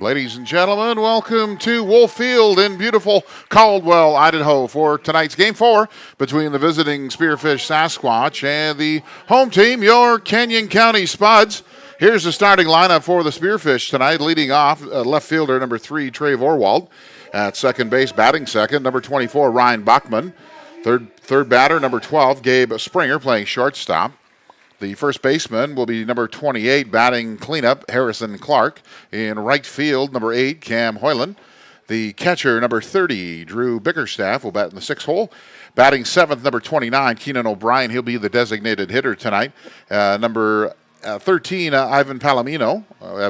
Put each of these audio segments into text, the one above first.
Ladies and gentlemen, welcome to Wolf Field in beautiful Caldwell, Idaho for tonight's Game 4 between the visiting Spearfish Sasquatch and the home team, your Canyon County Spuds. Here's the starting lineup for the Spearfish tonight. Leading off, left fielder number 3, Trey Vorwald. At second base, batting second, number 24, Ryan Bachman. Third batter, number 12, Gabe Springer, playing shortstop. The first baseman will be number 28, batting cleanup, Harrison Clark. In right field, number 8, Cam Hoyland. The catcher, number 30, Drew Bickerstaff, will bat in the 6th hole. Batting 7th, number 29, Keenan O'Brien. He'll be the designated hitter tonight. Number 13, Ivan Palomino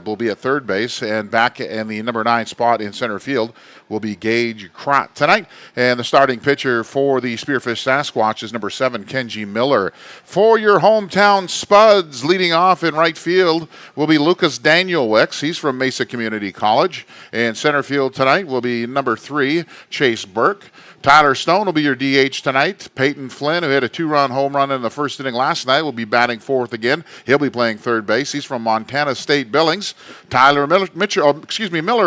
will be at third base, and back in the number 9 spot in center field will be Gage Crott tonight. And the starting pitcher for the Spearfish Sasquatch is number 7, Kenji Miller. For your hometown Spuds, leading off in right field will be Lucas Danielwicks. He's from Mesa Community College. And center field tonight will be number 3, Chase Burke. Tyler Stone will be your DH tonight. Peyton Flynn, who hit a 2-run home run in the first inning last night, will be batting 4th again. He'll be playing third base. He's from Montana State Billings. Miller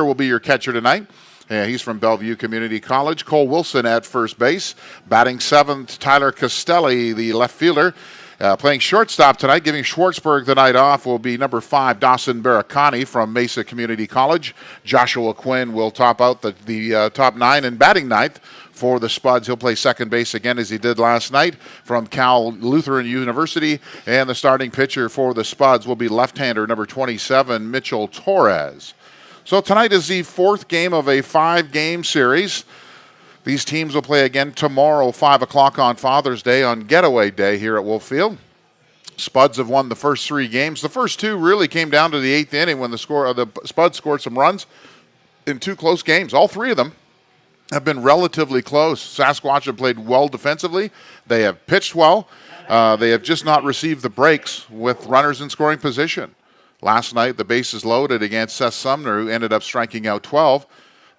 will be your catcher tonight. He's from Bellevue Community College. Cole Wilson at first base. Batting 7th, Tyler Castelli, the left fielder. Playing shortstop tonight, giving Schwartzberg the night off, will be number 5, Dawson Barakani from Mesa Community College. Joshua Quinn will top out the top 9, and batting 9th for the Spuds. He'll play second base again as he did last night from Cal Lutheran University. And the starting pitcher for the Spuds will be left-hander number 27, Mitchell Torres. So tonight is the 4th game of a 5-game series. These teams will play again tomorrow, 5 o'clock on Father's Day, on Getaway Day here at Wolf Field. Spuds have won the first 3 games. The first 2 really came down to the 8th inning when the Spuds scored some runs in 2 close games. All 3 of them have been relatively close. Sasquatch have played well defensively. They have pitched well. They have just not received the breaks with runners in scoring position. Last night, the bases loaded against Seth Sumner, who ended up striking out 12.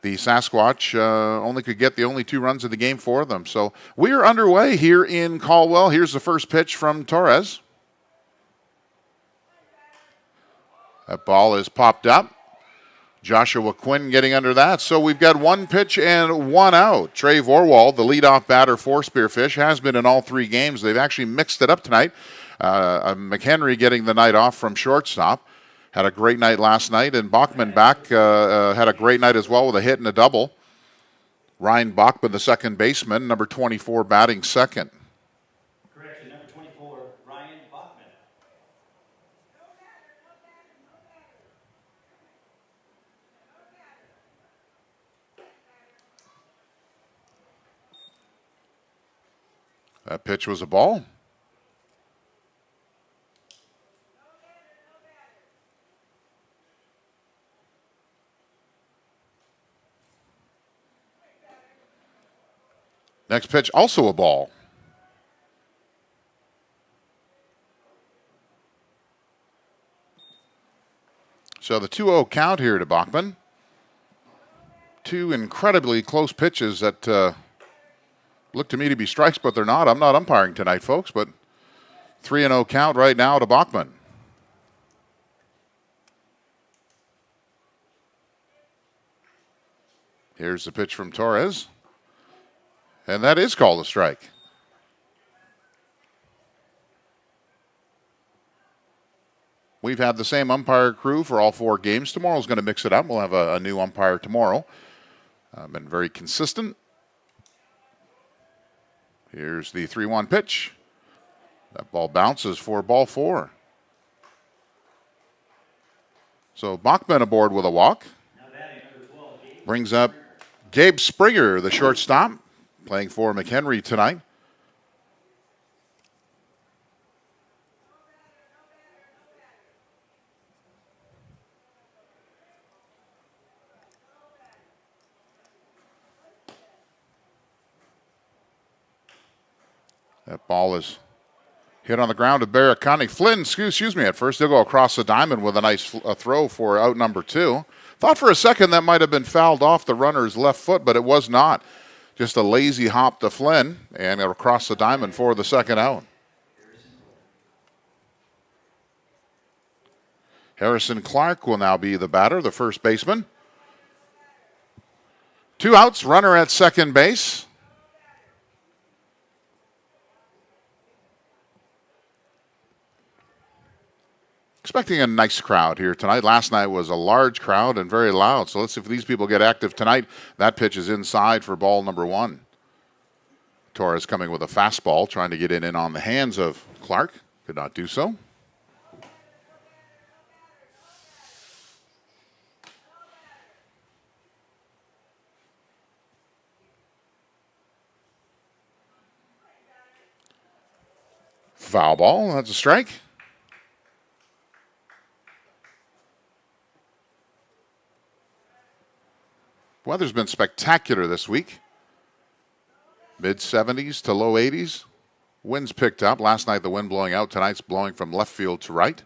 The Sasquatch only could get the only 2 runs of the game for them. So we are underway here in Caldwell. Here's the first pitch from Torres. That ball is popped up. Joshua Quinn getting under that. So we've got 1 pitch and 1 out. Trey Vorwald, the leadoff batter for Spearfish, has been in all 3 games. They've actually mixed it up tonight. McHenry getting the night off from shortstop. Had a great night last night. And Bachman back had a great night as well with a hit and a double. Ryan Bachman, the second baseman, number 24, batting second. Correction, number 24, Ryan Bachman. That pitch was a ball. Next pitch, also a ball. So the 2-0 count here to Bachman. 2 incredibly close pitches that look to me to be strikes, but they're not. I'm not umpiring tonight, folks, but 3-0 count right now to Bachman. Here's the pitch from Torres. And that is called a strike. We've had the same umpire crew for all 4 games. Tomorrow's going to mix it up. We'll have a new umpire tomorrow. Been very consistent. Here's the 3-1 pitch. That ball bounces for ball 4. So Bachman aboard with a walk. Brings up Gabe Springer, the shortstop, playing for McHenry tonight. That ball is hit on the ground to Barakani. Flynn, excuse me, at first. They'll go across the diamond with a nice throw for out number 2. Thought for a second that might have been fouled off the runner's left foot, but it was not. Just a lazy hop to Flynn and across the diamond for the second out. Harrison Clark will now be the batter, the first baseman. 2 outs, runner at second base. Expecting a nice crowd here tonight. Last night was a large crowd and very loud, so let's see if these people get active tonight. That pitch is inside for ball number 1. Torres coming with a fastball, trying to get it in on the hands of Clark. Could not do so. Foul ball, that's a strike. Weather's been spectacular this week. Mid-70s to low 80s. Winds picked up. Last night the wind blowing out. Tonight's blowing from left field to right.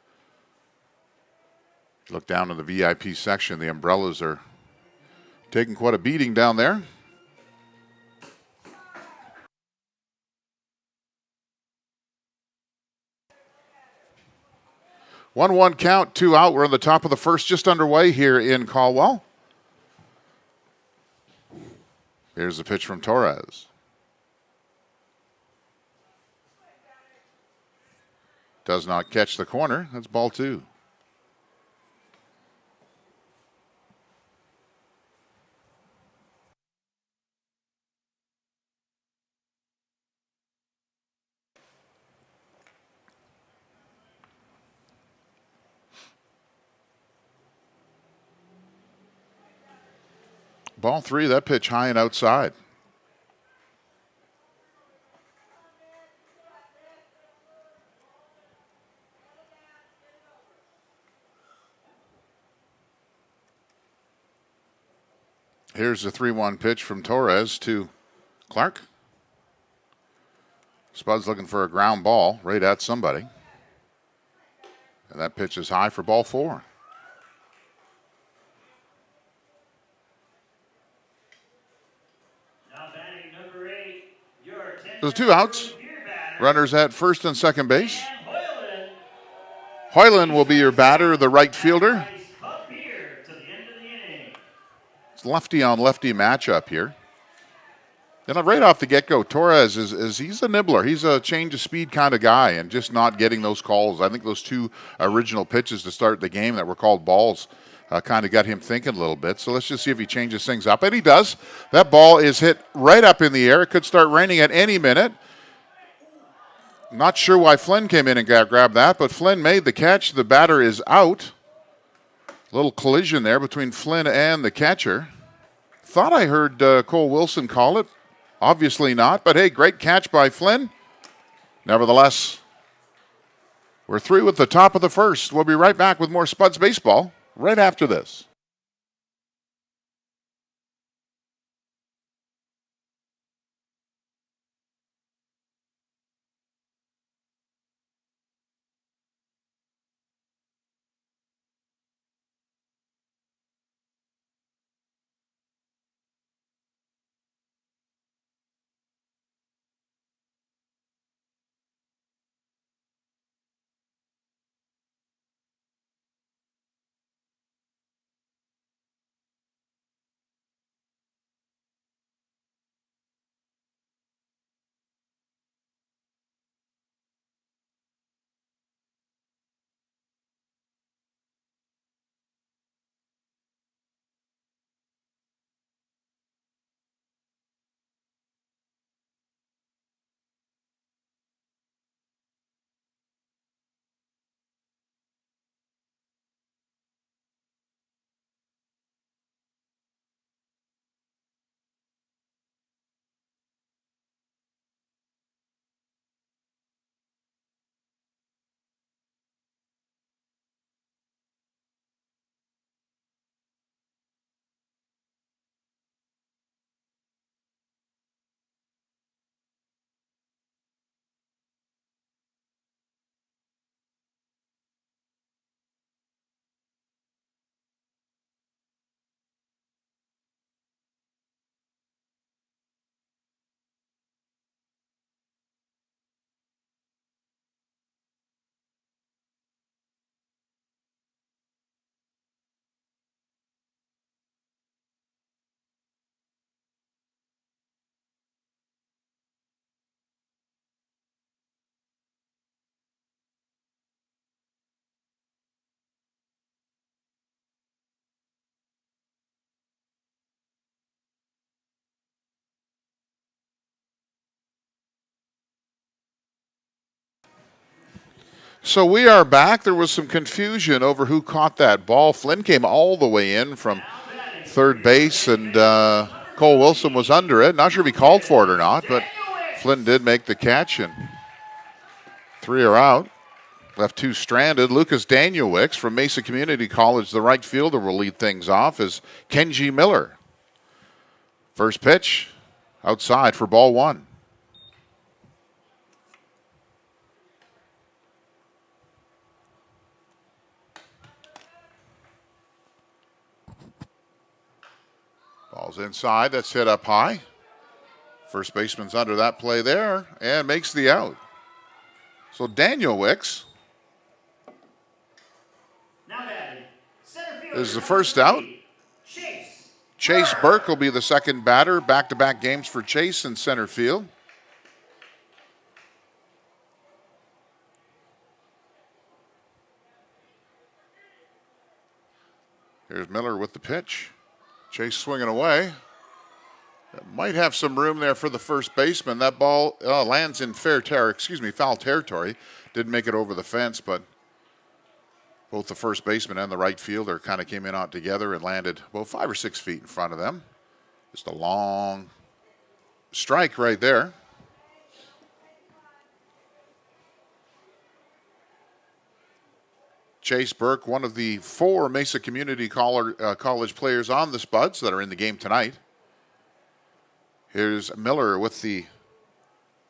Look down in the VIP section. The umbrellas are taking quite a beating down there. One count, 2 out. We're on the top of the first, just underway here in Caldwell. Here's the pitch from Torres. Does not catch the corner. That's ball 2. Ball 3, that pitch high and outside. Here's the 3-1 pitch from Torres to Clark. Spuds looking for a ground ball right at somebody. And that pitch is high for ball 4. There's 2 outs. Runners at first and second base. Hoyland will be your batter, the right fielder. It's lefty on lefty matchup here. And right off the get-go, Torres he's a nibbler. He's a change of speed kind of guy and just not getting those calls. I think those 2 original pitches to start the game that were called balls kind of got him thinking a little bit. So let's just see if he changes things up. And he does. That ball is hit right up in the air. It could start raining at any minute. Not sure why Flynn came in and grabbed that, but Flynn made the catch. The batter is out. A little collision there between Flynn and the catcher. Thought I heard Cole Wilson call it. Obviously not, but hey, great catch by Flynn. Nevertheless, we're through with the top of the first. We'll be right back with more Spuds baseball right after this. So we are back. There was some confusion over who caught that ball. Flynn came all the way in from third base, and Cole Wilson was under it. Not sure if he called for it or not, but Flynn did make the catch, and 3 are out. Left 2 stranded. Lucas Danielwicks from Mesa Community College, the right fielder, will lead things off as Kenji Miller. First pitch outside for ball 1. Ball's inside. That's hit up high. First baseman's under that play there and makes the out. So Danielwicks is the first out. Chase Burke will be the second batter. Back-to-back games for Chase in center field. Here's Miller with the pitch. Chase swinging away. That might have some room there for the first baseman. That ball lands in foul territory. Didn't make it over the fence, but both the first baseman and the right fielder kind of came in out together and landed about 5 or 6 feet in front of them. Just a long strike right there. Chase Burke, one of the 4 Mesa Community College players on the Spuds that are in the game tonight. Here's Miller with the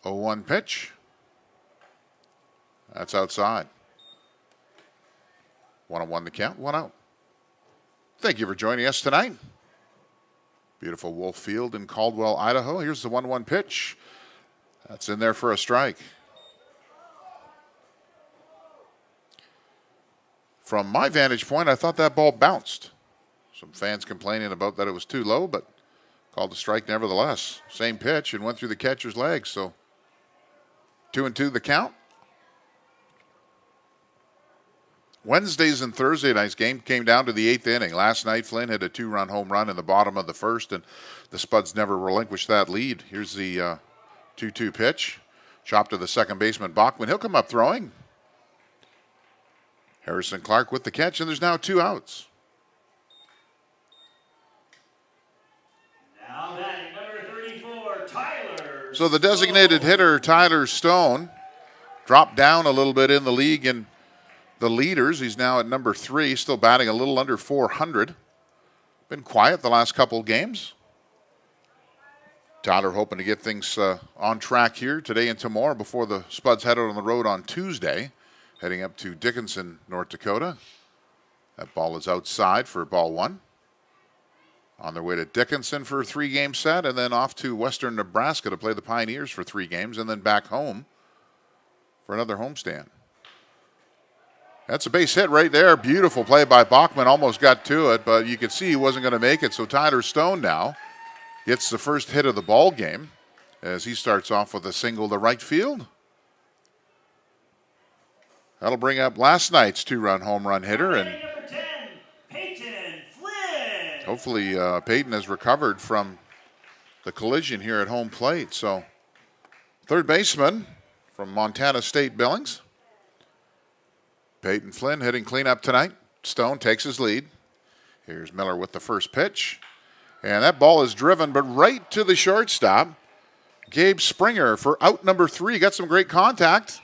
0-1 pitch. That's outside. 1-1 the count, 1 out. Thank you for joining us tonight. Beautiful Wolf Field in Caldwell, Idaho. Here's the 1-1 pitch. That's in there for a strike. From my vantage point, I thought that ball bounced. Some fans complaining about that it was too low, but called a strike nevertheless. Same pitch and went through the catcher's legs. So 2-2 the count. Wednesday's and Thursday night's game came down to the 8th inning. Last night, Flynn had a 2-run home run in the bottom of the first, and the Spuds never relinquished that lead. Here's the 2-2 pitch. Chopped to the second baseman, Bachman. He'll come up throwing. Harrison Clark with the catch, and there's now 2 outs. Now batting number 34, Tyler. So the designated hitter, Tyler Stone, dropped down a little bit in the league in the leaders. He's now at number 3, still batting a little under 400. Been quiet the last couple of games. Tyler hoping to get things on track here today and tomorrow before the Spuds head out on the road on Tuesday, heading up to Dickinson, North Dakota. That ball is outside for ball 1. On their way to Dickinson for a 3-game set, and then off to Western Nebraska to play the Pioneers for 3 games, and then back home for another homestand. That's a base hit right there. Beautiful play by Bachman. Almost got to it, but you could see he wasn't going to make it. So Tyler Stone now gets the first hit of the ball game as he starts off with a single to right field. That'll bring up last night's 2-run home run hitter, and Number 10, Peyton Flynn. hopefully Peyton has recovered from the collision here at home plate. So third baseman from Montana State Billings, Peyton Flynn hitting cleanup tonight. Stone takes his lead. Here's Miller with the first pitch. And that ball is driven, but right to the shortstop. Gabe Springer for out number 3. Got some great contact.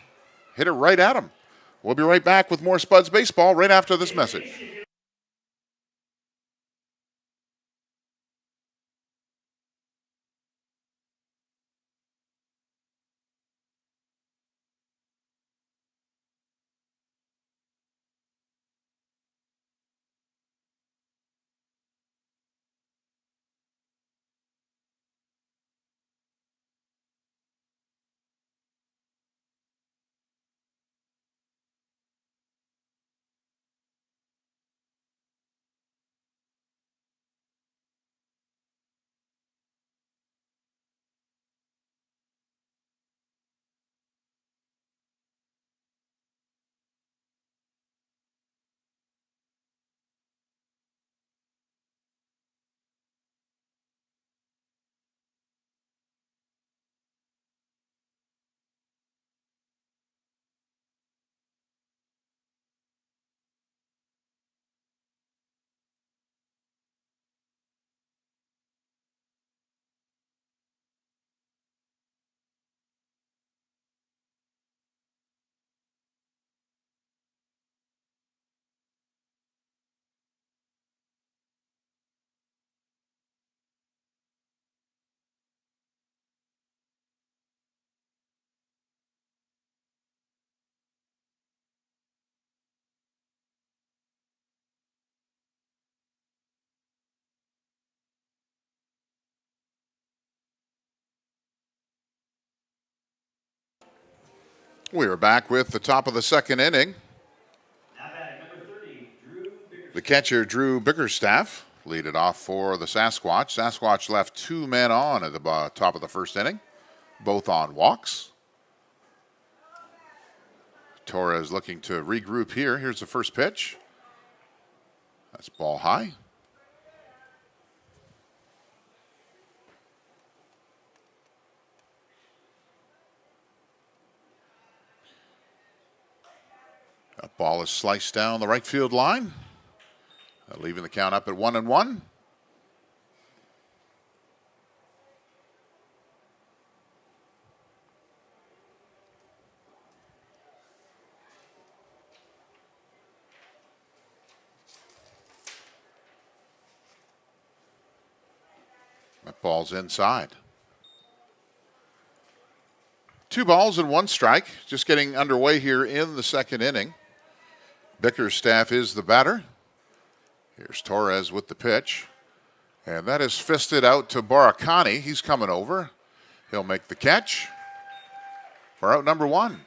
Hit it right at him. We'll be right back with more Spuds baseball right after this message. We are back with the top of the second inning. Now batting number 30, Drew Bickerstaff. The catcher, Drew Bickerstaff, lead it off for the Sasquatch. Sasquatch left 2 men on at the top of the first inning, both on walks. Torres looking to regroup here. Here's the first pitch. That's ball high. That ball is sliced down the right field line, leaving the count up at 1-1. That ball's inside. 2 balls and 1 strike. Just getting underway here in the second inning. Bickerstaff is the batter. Here's Torres with the pitch. And that is fisted out to Barakani. He's coming over. He'll make the catch for out number 1.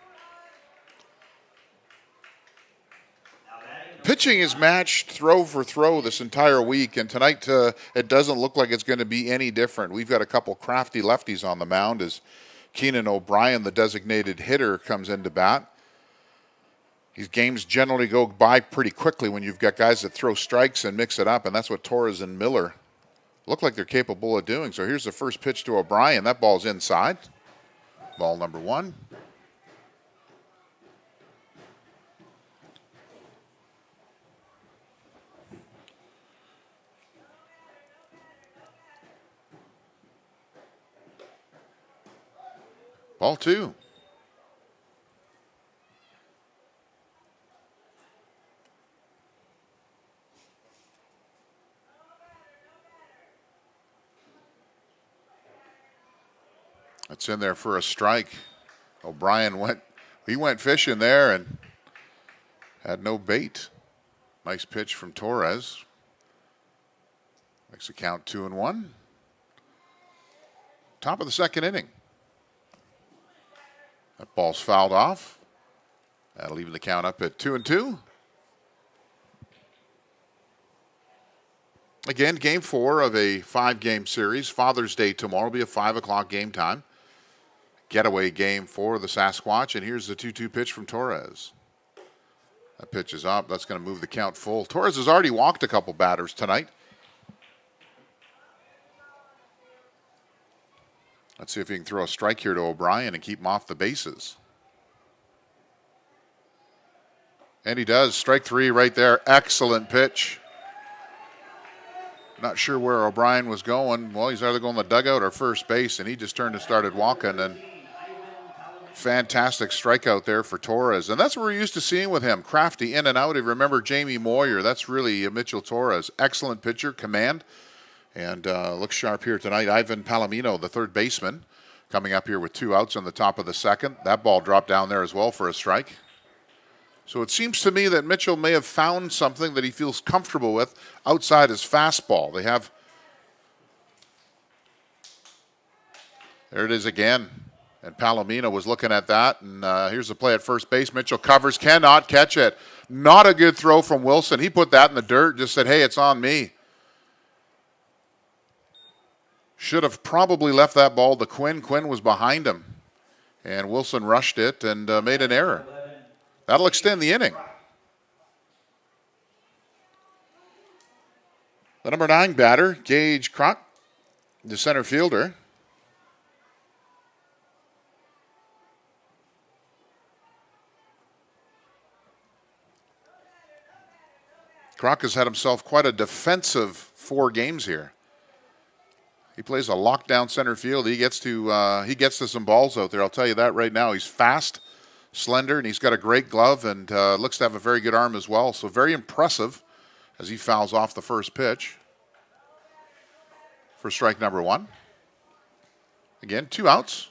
Pitching is matched throw for throw this entire week, and tonight it doesn't look like it's going to be any different. We've got a couple crafty lefties on the mound as Keenan O'Brien, the designated hitter, comes into bat. These games generally go by pretty quickly when you've got guys that throw strikes and mix it up, and that's what Torres and Miller look like they're capable of doing. So here's the first pitch to O'Brien. That ball's inside. Ball number 1. Ball 2. That's in there for a strike. O'Brien went fishing there and had no bait. Nice pitch from Torres. Makes the count 2-1. Top of the second inning. That ball's fouled off. That'll even the count up at 2-2. Again, game 4 of a 5-game series. Father's Day tomorrow will be a 5 o'clock game time. Getaway game for the Sasquatch, and here's the 2-2 pitch from Torres. That pitch is up. That's going to move the count full. Torres has already walked a couple batters tonight. Let's see if he can throw a strike here to O'Brien and keep him off the bases. And he does. Strike 3 right there. Excellent pitch. Not sure where O'Brien was going. Well, he's either going to the dugout or first base, and he just turned and started walking. And fantastic strikeout there for Torres. And that's what we're used to seeing with him. Crafty in and out. If you remember Jamie Moyer, that's really Mitchell Torres. Excellent pitcher, command. And looks sharp here tonight. Ivan Palomino, the third baseman, coming up here with 2 outs on the top of the second. That ball dropped down there as well for a strike. So it seems to me that Mitchell may have found something that he feels comfortable with outside his fastball. There it is again. And Palomino was looking at that. And here's the play at first base. Mitchell covers, cannot catch it. Not a good throw from Wilson. He put that in the dirt, just said, hey, it's on me. Should have probably left that ball to Quinn. Quinn was behind him. And Wilson rushed it and made an error. That'll extend the inning. The number 9 batter, Gage Kroc, the center fielder. Kroc has had himself quite a defensive 4 games here. He plays a lockdown center field. He gets to some balls out there. I'll tell you that right now. He's fast, slender, and he's got a great glove and looks to have a very good arm as well. So very impressive as he fouls off the first pitch for strike number 1. Again, 2 outs.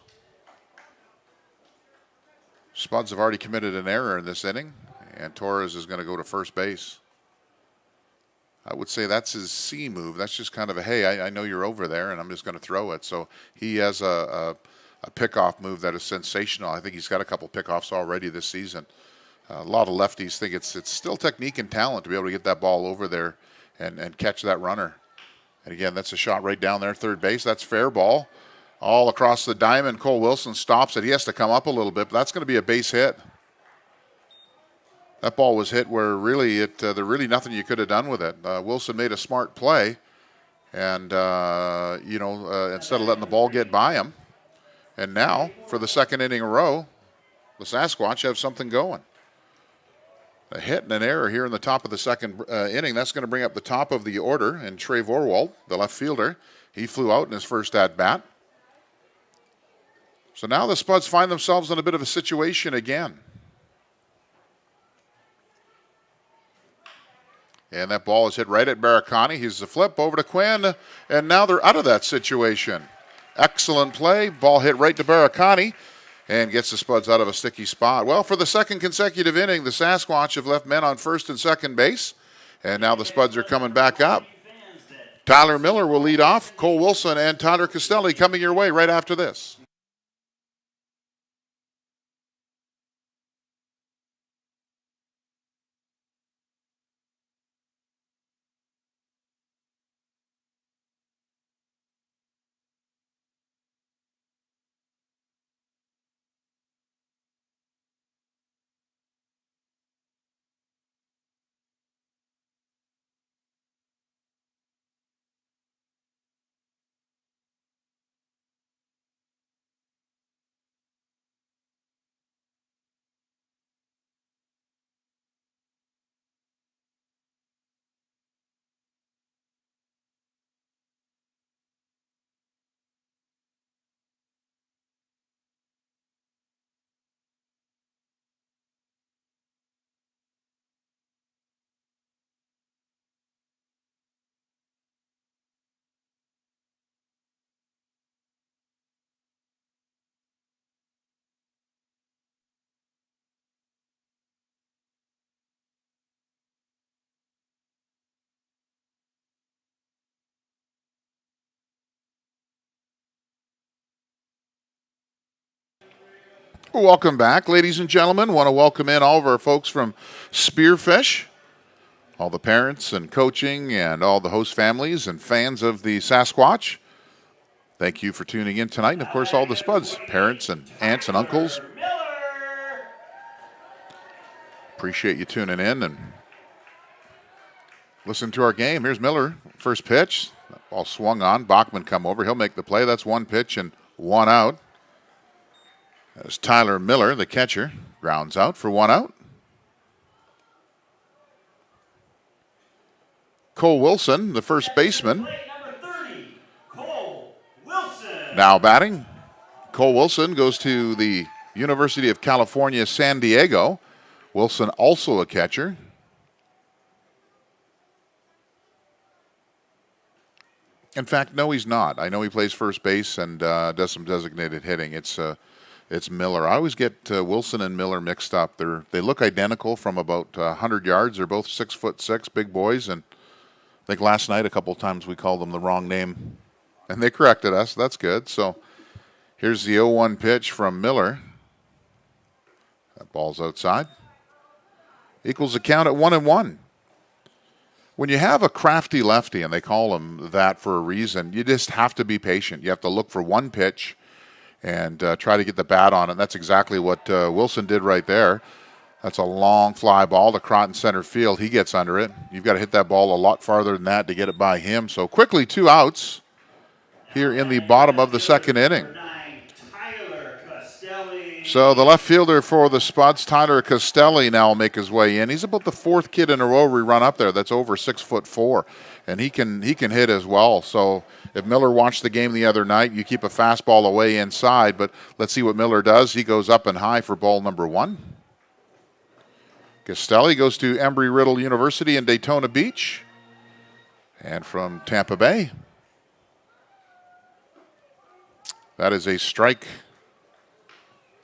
Spuds have already committed an error in this inning, and Torres is going to go to first base. I would say that's his C move. That's just kind of a, hey, I know you're over there, and I'm just going to throw it. So he has a a pickoff move that is sensational. I think he's got a couple pickoffs already this season. A lot of lefties think it's still technique and talent to be able to get that ball over there and catch that runner. And again, that's a shot right down there, third base. That's fair ball. All across the diamond. Cole Wilson stops it. He has to come up a little bit, but that's going to be a base hit. That ball was hit where really there really nothing you could have done with it. Wilson made a smart play, and instead of letting the ball get by him, and now for the second inning in a row, the Sasquatch have something going. A hit and an error here in the top of the second inning. That's going to bring up the top of the order, and Trey Vorwald, the left fielder, he flew out in his first at bat. So now the Spuds find themselves in a bit of a situation again. And that ball is hit right at Baracani. He's a flip over to Quinn, and now they're out of that situation. Excellent play. Ball hit right to Baracani and gets the Spuds out of a sticky spot. Well, for the second consecutive inning, the Sasquatch have left men on first and second base, and now the Spuds are coming back up. Tyler Miller will lead off. Cole Wilson and Tyler Castelli coming your way right after this. Welcome back, ladies and gentlemen. Want to welcome in all of our folks from Spearfish, all the parents and coaching and all the host families and fans of the Sasquatch. Thank you for tuning in tonight. And, of course, all the Spuds, parents and aunts and uncles. Appreciate you tuning in and listen to our game. Here's Miller, first pitch. That ball swung on. Bachman come over. He'll make the play. That's one pitch and one out. As Tyler Miller, the catcher, grounds out for one out. Cole Wilson, the first baseman. Number 30, Cole Wilson. Now batting. Cole Wilson goes to the University of California, San Diego. Wilson also a catcher. In fact, no, he's not. I know he plays first base and does some designated hitting. It's Miller. I always get Wilson and Miller mixed up. They look identical from about 100 yards. They're both 6'6", big boys. And I think last night a couple times we called them the wrong name, and they corrected us. That's good. So here's the 0-1 pitch from Miller. That ball's outside. Equals the count at 1-1. When you have a crafty lefty, and they call him that for a reason, you just have to be patient. You have to look for one pitch and try to get the bat on it. That's exactly what Wilson did right there. That's a long fly ball to Croton center field. He gets under it. You've got to hit that ball a lot farther than that to get it by him. So quickly, 2 outs here in the bottom of the second inning. So the left fielder for the Spuds, Tyler Castelli, now will make his way in. He's about the 4th kid in a row we run up there that's over 6'4", and he can hit as well. So if Miller watched the game the other night, you keep a fastball away inside, but let's see what Miller does. He goes up and high for ball number 1. Castelli goes to Embry-Riddle University in Daytona Beach, and from Tampa Bay. That is a strike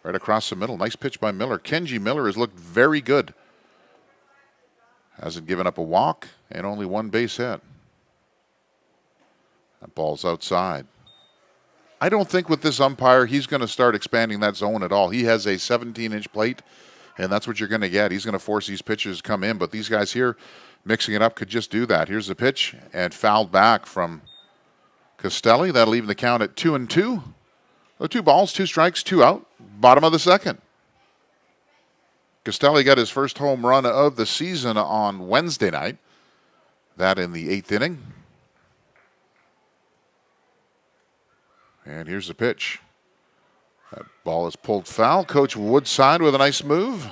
right across the middle. Nice pitch by Miller. Kenji Miller has looked very good. Hasn't given up a walk and only one base hit. That ball's outside. I don't think with this umpire he's going to start expanding that zone at all. He has a 17-inch plate, and that's what you're going to get. He's going to force these pitches to come in, but these guys here mixing it up could just do that. Here's the pitch, and fouled back from Castelli. That'll even the count at 2-2. 2 balls, 2 strikes, 2 out. Bottom of the second. Castelli got his first home run of the season on Wednesday night. That in the 8th inning. And here's the pitch. That ball is pulled foul. Coach Woodside with a nice move.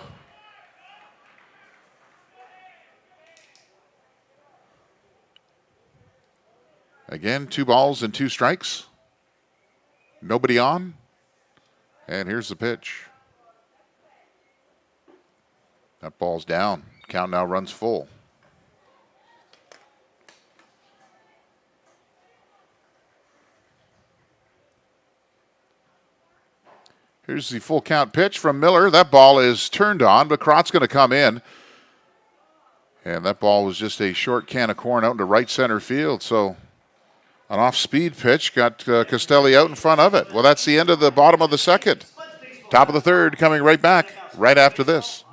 Again, 2 balls and 2 strikes. Nobody on. And here's the pitch. That ball's down. Count now runs full. Here's the full count pitch from Miller. That ball is turned on, but Krott's going to come in. And that ball was just a short can of corn out into right center field. So an off-speed pitch got Castelli out in front of it. Well, that's the end of the bottom of the second. Top of the third coming right back right after this.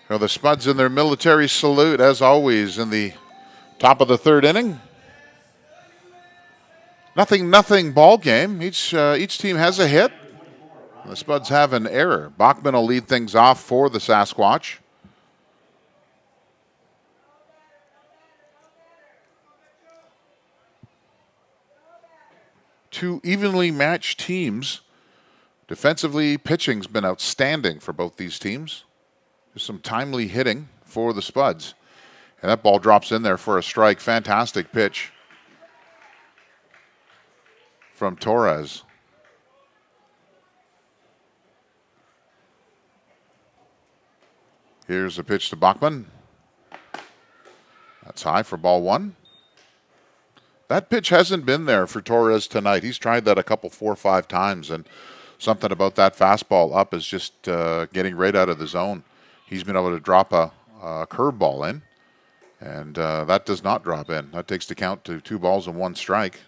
Well, the Spuds in their military salute, as always, in the top of the third inning. Nothing ball game. Each team has a hit. The Spuds have an error. Bachman will lead things off for the Sasquatch. Two evenly matched teams. Defensively, pitching's been outstanding for both these teams. Just some timely hitting for the Spuds. And that ball drops in there for a strike. Fantastic pitch from Torres. Here's the pitch to Bachman. That's high for ball 1. That pitch hasn't been there for Torres tonight. He's tried that a couple, 4 or 5 times, and something about that fastball up is just getting right out of the zone. He's been able to drop a curveball in, and that does not drop in. That takes the count to 2 balls and 1 strike.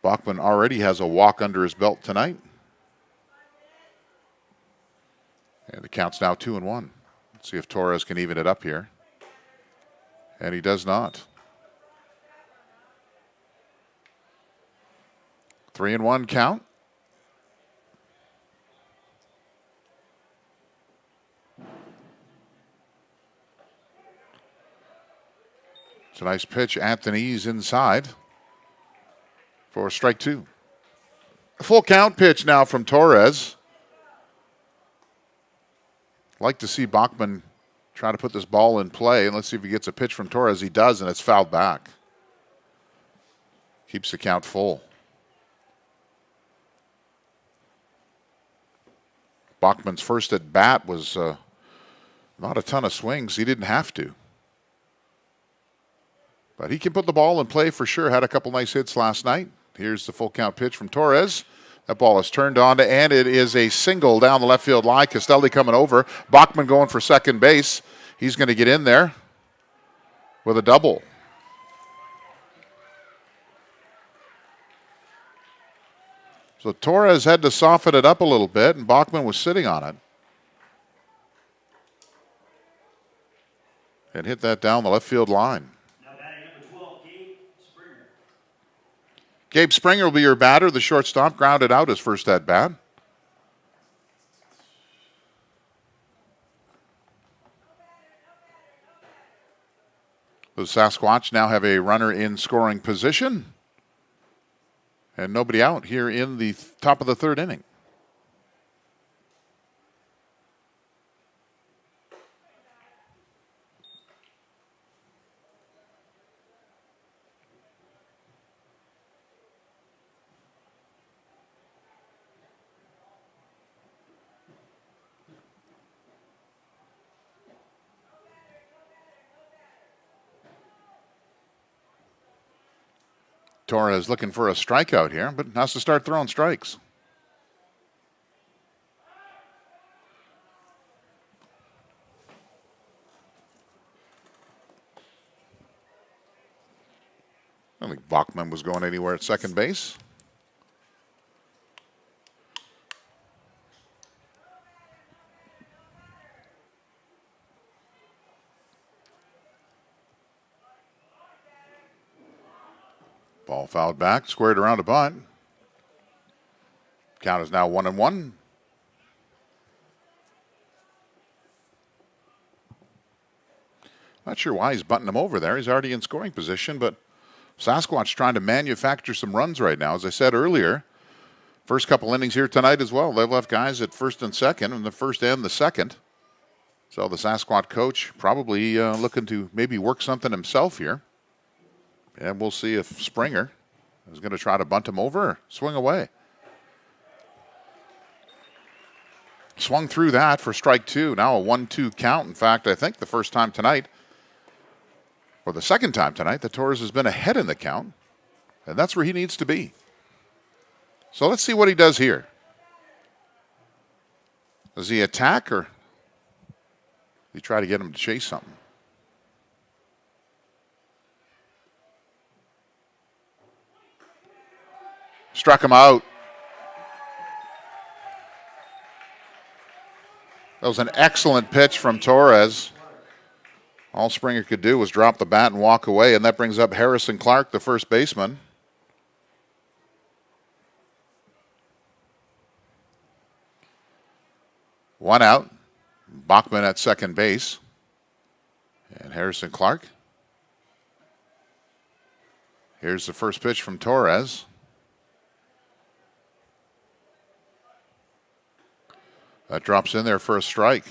Bachman already has a walk under his belt tonight. And the count's now 2-1. Let's see if Torres can even it up here. And he does not. 3-1 count. It's a nice pitch. Anthony's inside for strike 2. Full count pitch now from Torres. Like to see Bachman try to put this ball in play, and let's see if he gets a pitch from Torres. He does, and it's fouled back. Keeps the count full. Bachman's first at bat was not a ton of swings. He didn't have to. But he can put the ball in play for sure. Had a couple nice hits last night. Here's the full count pitch from Torres. That ball is turned on, and it is a single down the left field line. Castelli coming over. Bachman going for second base. He's going to get in there with a double. So Torres had to soften it up a little bit, and Bachman was sitting on it. And hit that down the left field line. Now batting number 12, Gabe Springer. Gabe Springer will be your batter. The shortstop grounded out his first at bat. The Sasquatch now have a runner in scoring position. And nobody out here in the top of the third inning. Torres looking for a strikeout here, but has to start throwing strikes. I don't think Bachman was going anywhere at second base. Ball fouled back, squared around a bunt. Count is now 1-1. Not sure why he's butting him over there. He's already in scoring position, but Sasquatch trying to manufacture some runs right now. As I said earlier, first couple innings here tonight as well. They've left guys at first and second, in the first and the second. So the Sasquatch coach probably looking to maybe work something himself here. And we'll see if Springer is going to try to bunt him over or swing away. Swung through that for strike two. Now a 1-2 count. In fact, I think the first time tonight, or the second time tonight, that Torres has been ahead in the count. And that's where he needs to be. So let's see what he does here. Does he attack or does he try to get him to chase something? Struck him out. That was an excellent pitch from Torres. All Springer could do was drop the bat and walk away, and that brings up Harrison Clark, the first baseman. One out. Bachman at second base. And Harrison Clark. Here's the first pitch from Torres. That drops in there for a strike.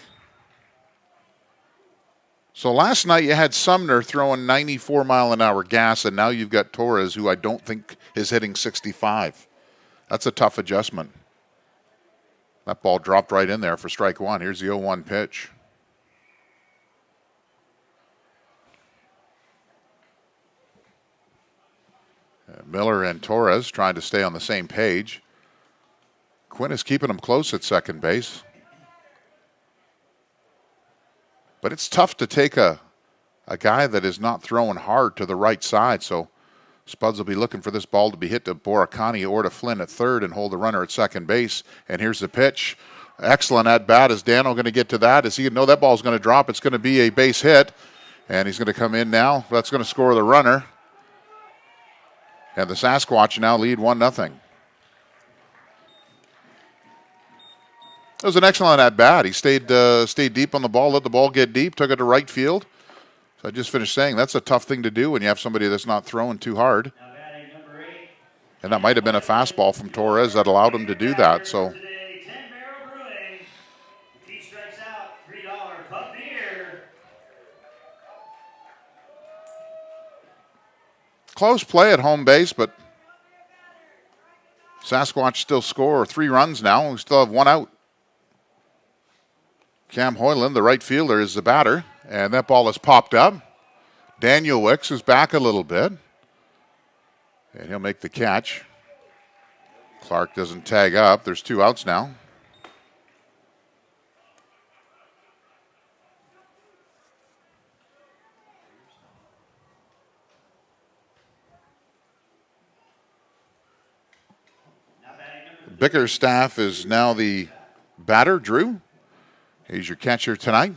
So last night you had Sumner throwing 94-mile-an-hour gas, and now you've got Torres, who I don't think is hitting 65. That's a tough adjustment. That ball dropped right in there for strike one. Here's the 0-1 pitch. Miller and Torres trying to stay on the same page. Quinn is keeping him close at second base. But it's tough to take a guy that is not throwing hard to the right side. So Spuds will be looking for this ball to be hit to Boracani or to Flynn at third and hold the runner at second base. And here's the pitch. Excellent at bat. Is Dano going to get to that? Is he going to know that ball's going to drop? It's going to be a base hit. And he's going to come in now. That's going to score the runner. And the Sasquatch now lead 1-0. It was an excellent at-bat. He stayed deep on the ball, let the ball get deep, took it to right field. So I just finished saying that's a tough thing to do when you have somebody that's not throwing too hard. Now batting number 8. And that might have been a fastball from Torres that allowed him to do that. So Today, 10 Barrel Brewing. If he strikes out, $3 pub beer. close play at home base, but Sasquatch still score 3 runs now. We still have 1 out. Cam Hoyland, the right fielder, is the batter, and that ball has popped up. Daniel Wicks is back a little bit, and he'll make the catch. Clark doesn't tag up. There's 2 outs now. Now batting number Bickerstaff is now the batter. Drew, he's your catcher tonight.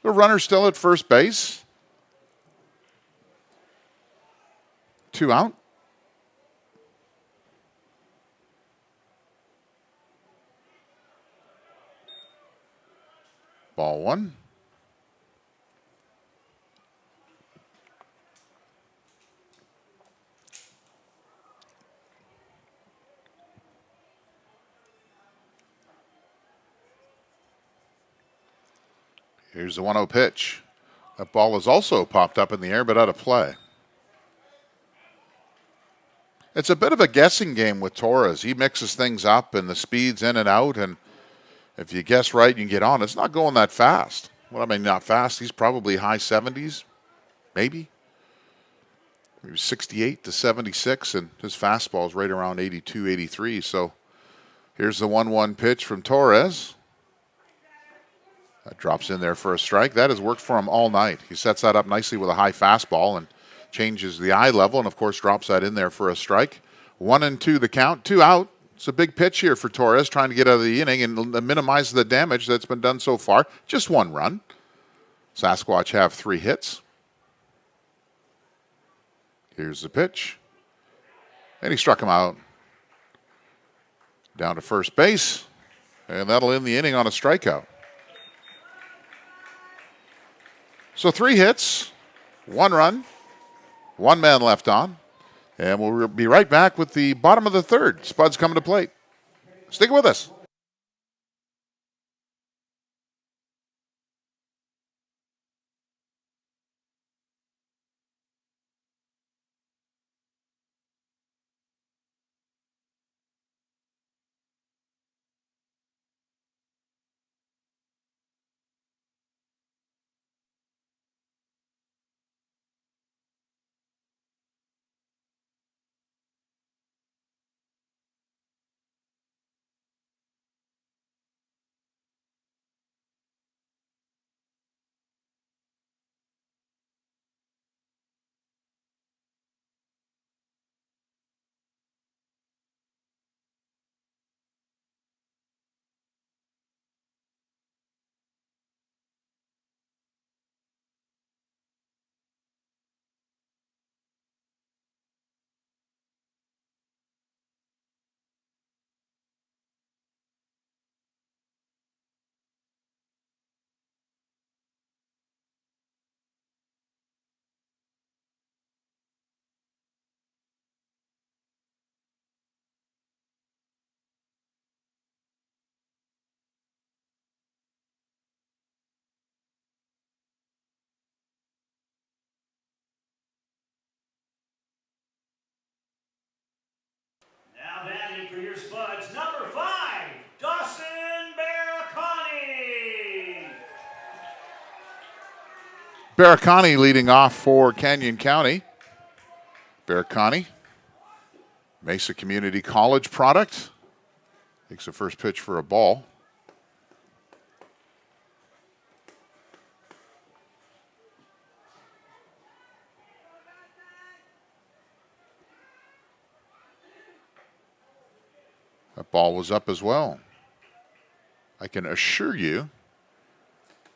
The runner still at first base. 2 out. Ball 1. Here's the 1-0 pitch. That ball is also popped up in the air, but out of play. It's a bit of a guessing game with Torres. He mixes things up and the speed's in and out, and if you guess right, you can get on. It's not going that fast. Well, I mean, not fast. He's probably high 70s, maybe. Maybe 68 to 76, and his fastball is right around 82, 83. So here's the 1-1 pitch from Torres. That drops in there for a strike. That has worked for him all night. He sets that up nicely with a high fastball and changes the eye level and, of course, drops that in there for a strike. 1-2 the count, 2 out. It's a big pitch here for Torres, trying to get out of the inning and minimize the damage that's been done so far. Just 1 run. Sasquatch have 3 hits. Here's the pitch. And he struck him out. Down to first base. And that'll end the inning on a strikeout. So 3 hits, 1 run, 1 man left on. And we'll be right back with the bottom of the 3rd. Spuds coming to plate. Stick with us. Now batting for your Spuds, number 5, Dawson Baracani. Baracani leading off for Canyon County. Baracani, Mesa Community College product. Takes the first pitch for a ball. That ball was up as well. I can assure you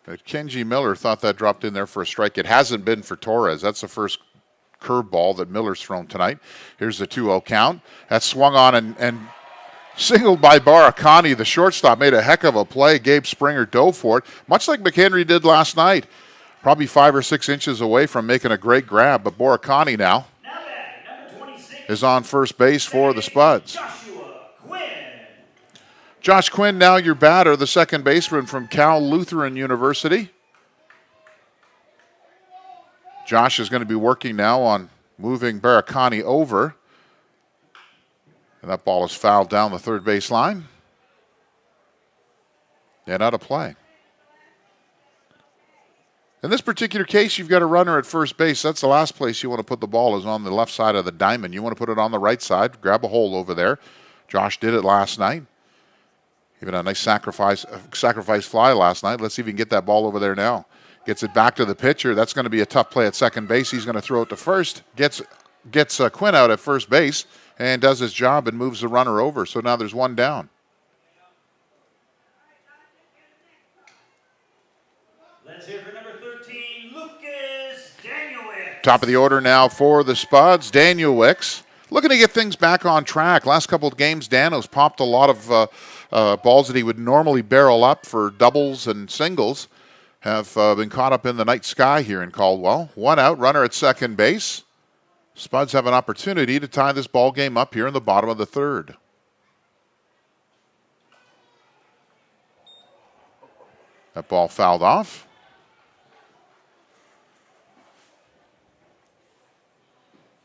that Kenji Miller thought that dropped in there for a strike. It hasn't been for Torres. That's the first curveball that Miller's thrown tonight. Here's the 2-0 count. That swung on and singled by Baracani. The shortstop made a heck of a play. Gabe Springer dove for it, much like McHenry did last night. Probably 5 or 6 inches away from making a great grab, but Baracani now is on first base for the Spuds. Josh Quinn, now your batter, the second baseman from Cal Lutheran University. Josh is going to be working now on moving Baracani over. And that ball is fouled down the third base line. And out of play. In this particular case, you've got a runner at first base. That's the last place you want to put the ball, is on the left side of the diamond. You want to put it on the right side, grab a hole over there. Josh did it last night. Even a nice sacrifice fly last night. Let's see if he can get that ball over there now. Gets it back to the pitcher. That's going to be a tough play at second base. He's going to throw it to first. Gets Quinn out at first base. and does his job and moves the runner over. So now there's one down. Let's hear for number 13, Lucas Danielwick. Top of the order now for the Spuds, Danielwick. Looking to get things back on track. Last couple of games, Dano's popped a lot of balls that he would normally barrel up for doubles and singles. Have been caught up in the night sky here in Caldwell. One out, runner at second base. Spuds have an opportunity to tie this ball game up here in the bottom of the third. That ball fouled off.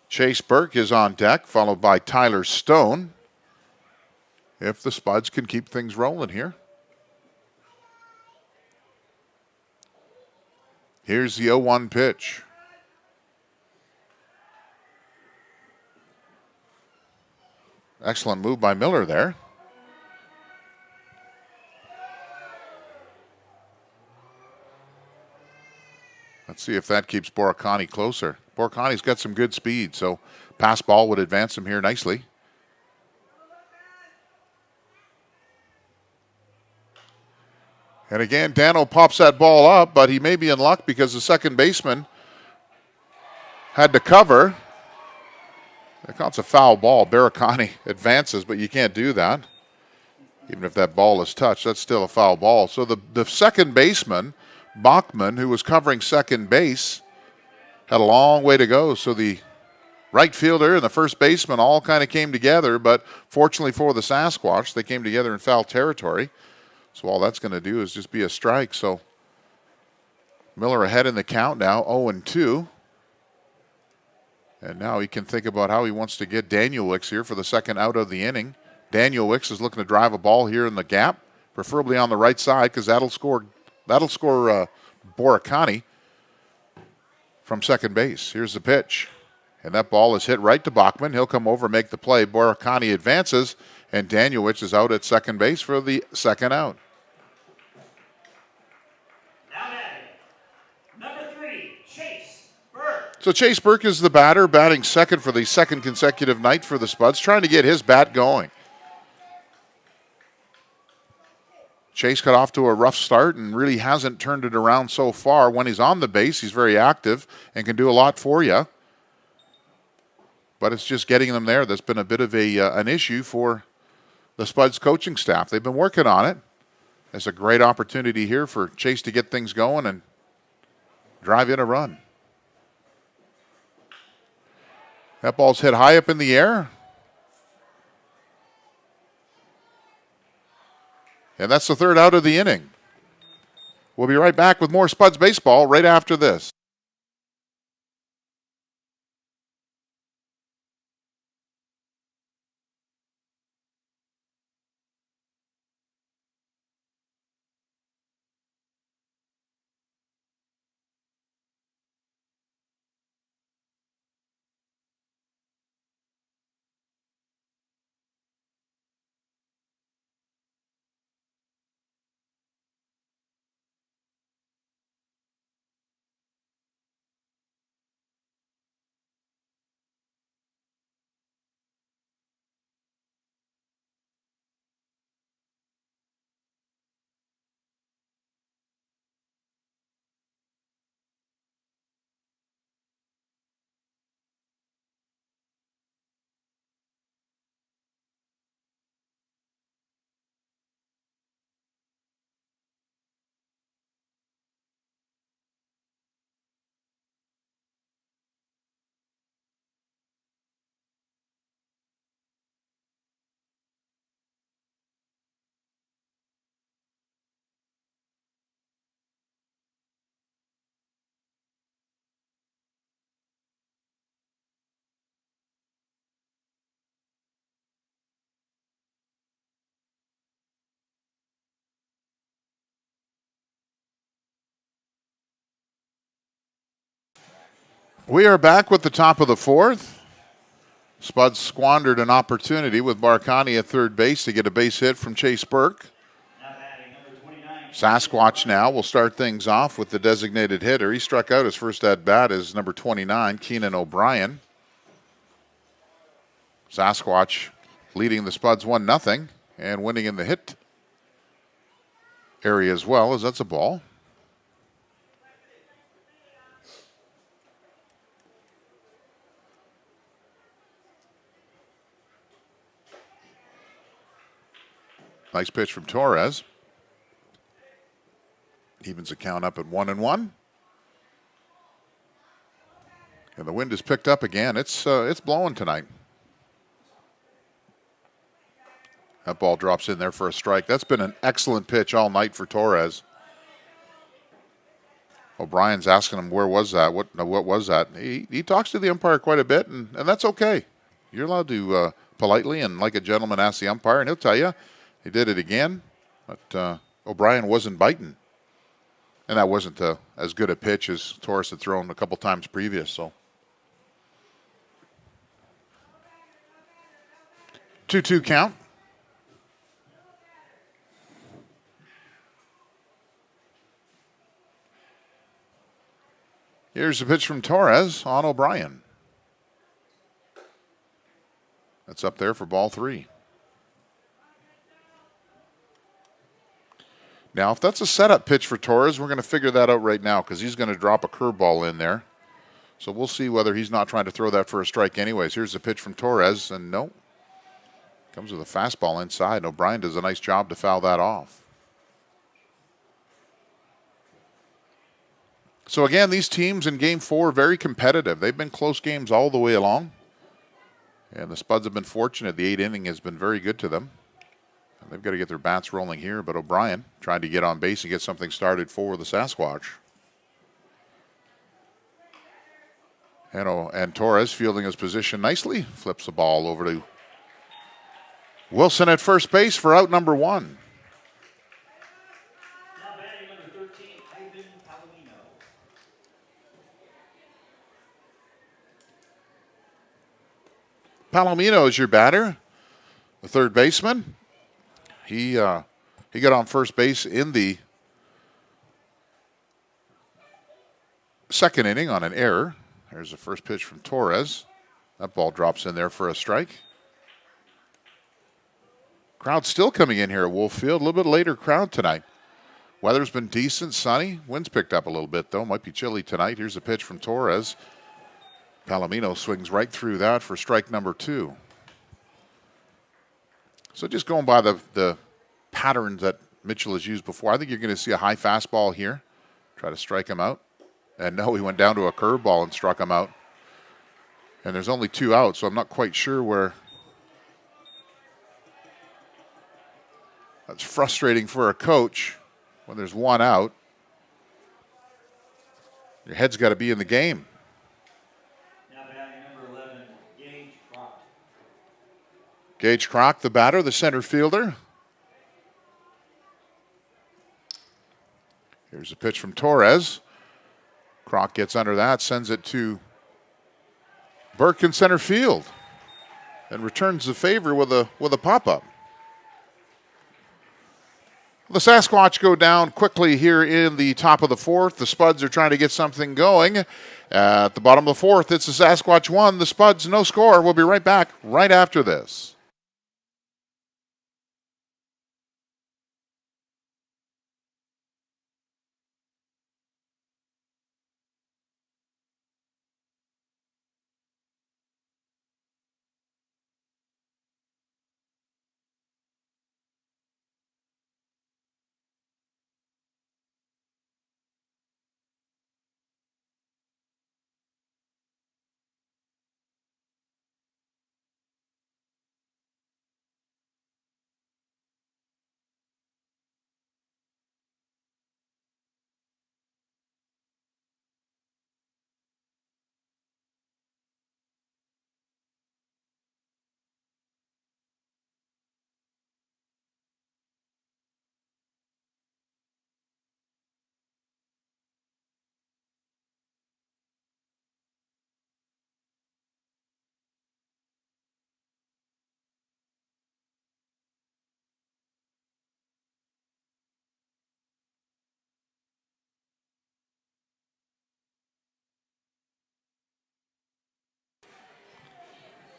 Chase Burke is on deck, followed by Tyler Stone. If the Spuds can keep things rolling here. Here's the 0-1 pitch. Excellent move by Miller there. Let's see if that keeps Boracani closer. Boracani's got some good speed, so pass ball would advance him here nicely. And again, Dano pops that ball up, but he may be in luck because the second baseman had to cover. That's a foul ball. Boracani advances, but you can't do that. Even if that ball is touched, that's still a foul ball. So the second baseman, Bachman, who was covering second base, had a long way to go. So the right fielder and the first baseman all kind of came together, but fortunately for the Sasquatch, they came together in foul territory. So all that's going to do is just be a strike. So Miller ahead in the count now, 0-2. And now he can think about how he wants to get Danielwick here for the second out of the inning. Danielwick is looking to drive a ball here in the gap, preferably on the right side, because that'll score Boracani from second base. Here's the pitch. And that ball is hit right to Bachman. He'll come over, make the play. Boracani advances, and Danielwick is out at second base for the second out. Now batting, number 3, Chase Burke. So Chase Burke is the batter, batting second for the second consecutive night for the Spuds, trying to get his bat going. Chase got off to a rough start and really hasn't turned it around so far. When he's on the base, he's very active and can do a lot for you. But it's just getting them there that's been a bit of an issue for the Spuds coaching staff. They've been working on it. It's a great opportunity here for Chase to get things going and drive in a run. That ball's hit high up in the air. And that's the third out of the inning. We'll be right back with more Spuds baseball right after this. We are back with the top of the fourth. Spuds squandered an opportunity with Barcani at third base to get a base hit from Chase Burke. Now batting, number 29. Sasquatch now will start things off with the designated hitter. He struck out his first at bat as number 29, Keenan O'Brien. Sasquatch leading the Spuds 1-0 and winning in the hit area as well, as that's a ball. Nice pitch from Torres. Evens the count up at 1-1. And the wind is picked up again. It's blowing tonight. That ball drops in there for a strike. That's been an excellent pitch all night for Torres. O'Brien's asking him, where was that? What was that? He talks to the umpire quite a bit, and that's okay. You're allowed to politely and like a gentleman ask the umpire, and he'll tell you. He did it again, but O'Brien wasn't biting. And that wasn't as good a pitch as Torres had thrown a couple times previous. So 2-2 count. Here's the pitch from Torres on O'Brien. That's up there for ball 3. Now, if that's a setup pitch for Torres, we're going to figure that out right now because he's going to drop a curveball in there. So we'll see whether he's not trying to throw that for a strike anyways. Here's the pitch from Torres, and no. Comes with a fastball inside. O'Brien does a nice job to foul that off. So again, these teams in Game 4 are very competitive. They've been close games all the way along. And the Spuds have been fortunate. The 8th inning has been very good to them. And they've got to get their bats rolling here, but O'Brien trying to get on base and get something started for the Sasquatch. And Torres fielding his position nicely. Flips the ball over to Wilson at first base for out number 1. Now batting number 13, Ivan Palomino. Palomino is your batter, the third baseman. He got on first base in the second inning on an error. There's the first pitch from Torres. That ball drops in there for a strike. Crowd still coming in here at Wolf Field. A little bit later crowd tonight. Weather's been decent, sunny. Wind's picked up a little bit, though. Might be chilly tonight. Here's a pitch from Torres. Palomino swings right through that for strike number 2. So just going by the patterns that Mitchell has used before, I think you're going to see a high fastball here. Try to strike him out. And no, he went down to a curveball and struck him out. And there's only 2 outs, so I'm not quite sure where. That's frustrating for a coach when there's 1 out. Your head's got to be in the game. Now batting number 11, Gage Kroc. Gage Kroc, the batter, the center fielder. Here's a pitch from Torres. Kroc gets under that, sends it to Burke in center field, and returns the favor with a pop-up. The Sasquatch go down quickly here in the top of the 4th. The Spuds are trying to get something going. At the bottom of the 4th, it's the Sasquatch 1, the Spuds no score. We'll be right back right after this.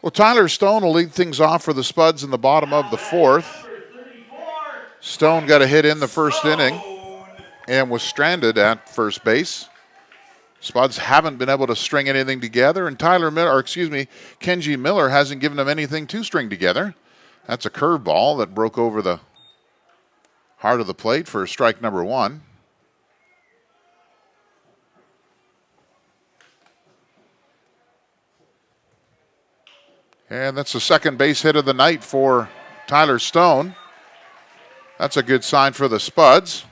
Well, Tyler Stone will lead things off for the Spuds in the bottom of the fourth. Stone got a hit in the first inning and was stranded at first base. Spuds haven't been able to string anything together, and Kenji Miller hasn't given them anything to string together. That's a curveball that broke over the heart of the plate for strike number one. And that's the second base hit of the night for Tyler Stone. That's a good sign for the Spuds.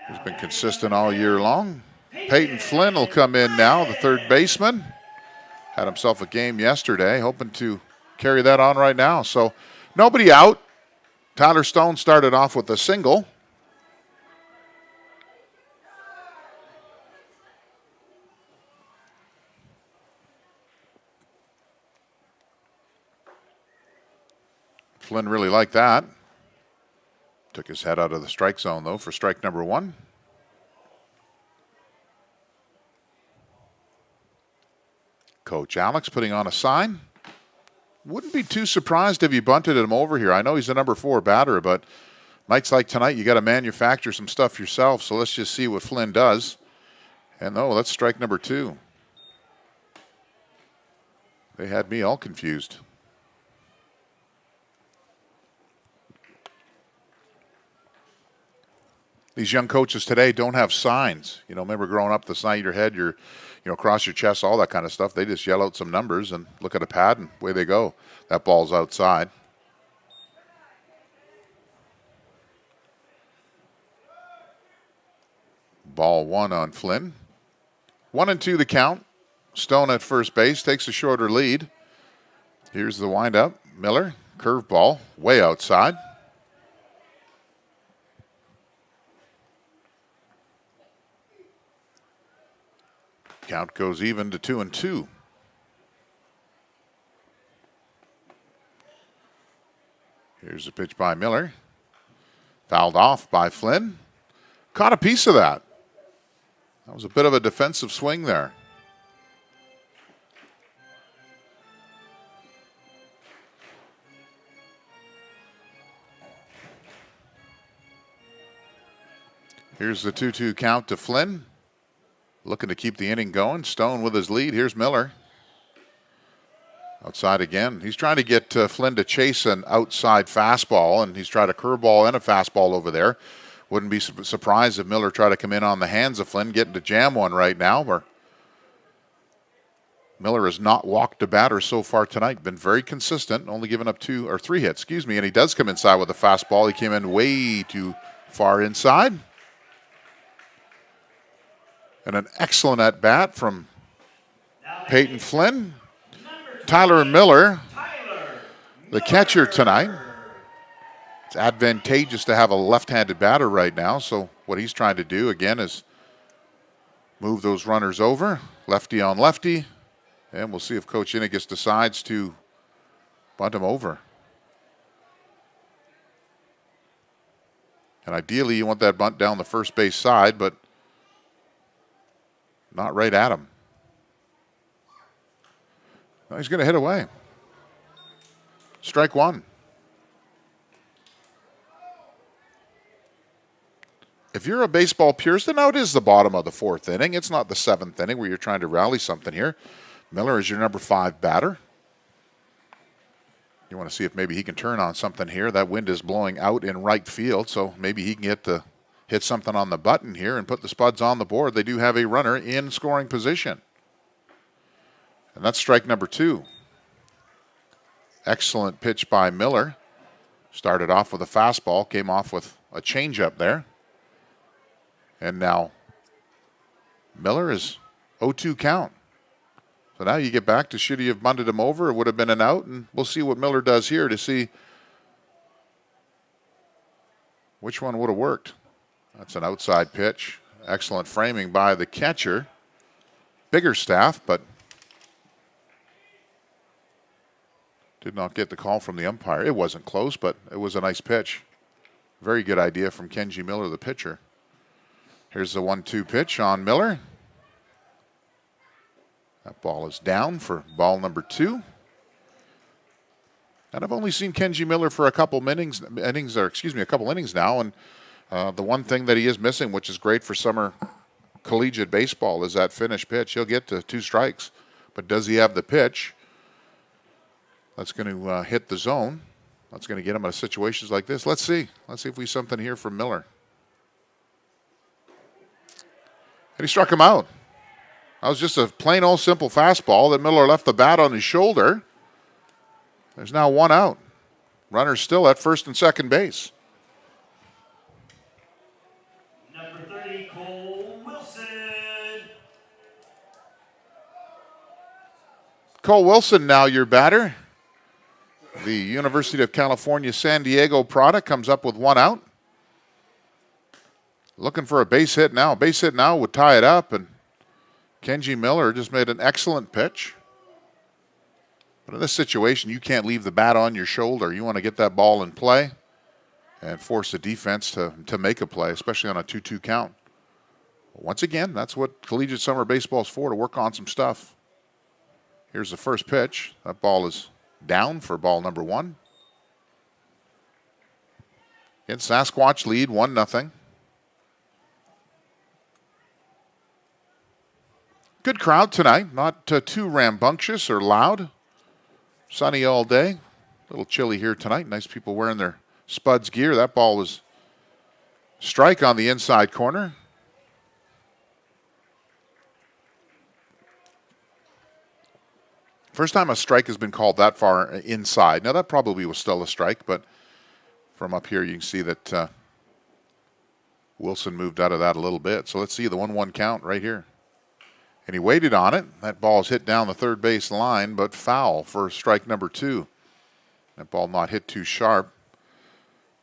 He's been consistent all year long. Peyton Flynn will come in now, the third baseman. Had himself a game yesterday, hoping to carry that on right now. So nobody out. Tyler Stone started off with a single. Flynn really liked that. Took his head out of the strike zone, though, for strike number one. Coach Alex putting on a sign. Wouldn't be too surprised if he bunted him over here. I know he's a number 4 batter, but nights like tonight, you got to manufacture some stuff yourself. So let's just see what Flynn does. And that's strike number 2. They had me all confused. These young coaches today don't have signs. Remember growing up, the sign of your head, across your chest, all that kind of stuff. They just yell out some numbers and look at a pad and away they go. That ball's outside. Ball 1 on Flynn. 1-2 the count. Stone at first base takes a shorter lead. Here's the windup. Miller, curveball, way outside. Count goes even to 2-2. Here's a pitch by Miller. Fouled off by Flynn. Caught a piece of that. That was a bit of a defensive swing there. Here's the 2-2 count to Flynn. Looking to keep the inning going. Stone with his lead. Here's Miller. Outside again. He's trying to get Flynn to chase an outside fastball, and he's tried a curveball and a fastball over there. Wouldn't be surprised if Miller tried to come in on the hands of Flynn, getting to jam one right now. Where Miller has not walked a batter so far tonight. Been very consistent, only giving up 2 or 3 hits, and he does come inside with a fastball. He came in way too far inside. And an excellent at-bat from Peyton Flynn. Tyler Miller, the catcher tonight. It's advantageous to have a left-handed batter right now, so what he's trying to do, again, is move those runners over, lefty on lefty, and we'll see if Coach Inigus decides to bunt him over. And ideally, you want that bunt down the first base side, but not right at him. No, he's going to hit away. Strike 1. If you're a baseball purist, then now it is the bottom of the 4th inning. It's not the 7th inning where you're trying to rally something here. Miller is your number 5 batter. You want to see if maybe he can turn on something here. That wind is blowing out in right field, so maybe he can hit something on the button here and put the Spuds on the board. They do have a runner in scoring position. And that's strike number 2. Excellent pitch by Miller. Started off with a fastball, came off with a changeup there. And now Miller is 0-2 count. So now you get back to should he have bunted him over? It would have been an out, and we'll see what Miller does here to see which one would have worked. That's an outside pitch. Excellent framing by the catcher. Bigger staff, but did not get the call from the umpire. It wasn't close, but it was a nice pitch. Very good idea from Kenji Miller, the pitcher. Here's the 1-2 pitch on Miller. That ball is down for ball number 2. And I've only seen Kenji Miller for a couple innings now. And the one thing that he is missing, which is great for summer collegiate baseball, is that finish pitch. He'll get to 2 strikes, but does he have the pitch that's going to hit the zone? That's going to get him in situations like this. Let's see. Let's see if we see something here from Miller. And he struck him out. That was just a plain old simple fastball that Miller left the bat on his shoulder. There's now 1 out. Runner's still at first and second base. Number 30, Cole Wilson. Cole Wilson now your batter. The University of California San Diego product comes up with 1 out. Looking for a base hit now. Base hit now would tie it up, and Kenji Miller just made an excellent pitch. But in this situation, you can't leave the bat on your shoulder. You want to get that ball in play and force the defense to make a play, especially on a 2-2 count. Once again, that's what collegiate summer baseball is for, to work on some stuff. Here's the first pitch. That ball is down for ball number 1. And Sasquatch lead 1-0. Good crowd tonight. Not too rambunctious or loud. Sunny all day. A little chilly here tonight. Nice people wearing their Spuds gear. That ball was strike on the inside corner. First time a strike has been called that far inside. Now, that probably was still a strike, but from up here you can see that Wilson moved out of that a little bit. So let's see the 1-1 count right here. And he waited on it. That ball is hit down the third base line, but foul for strike number 2. That ball not hit too sharp.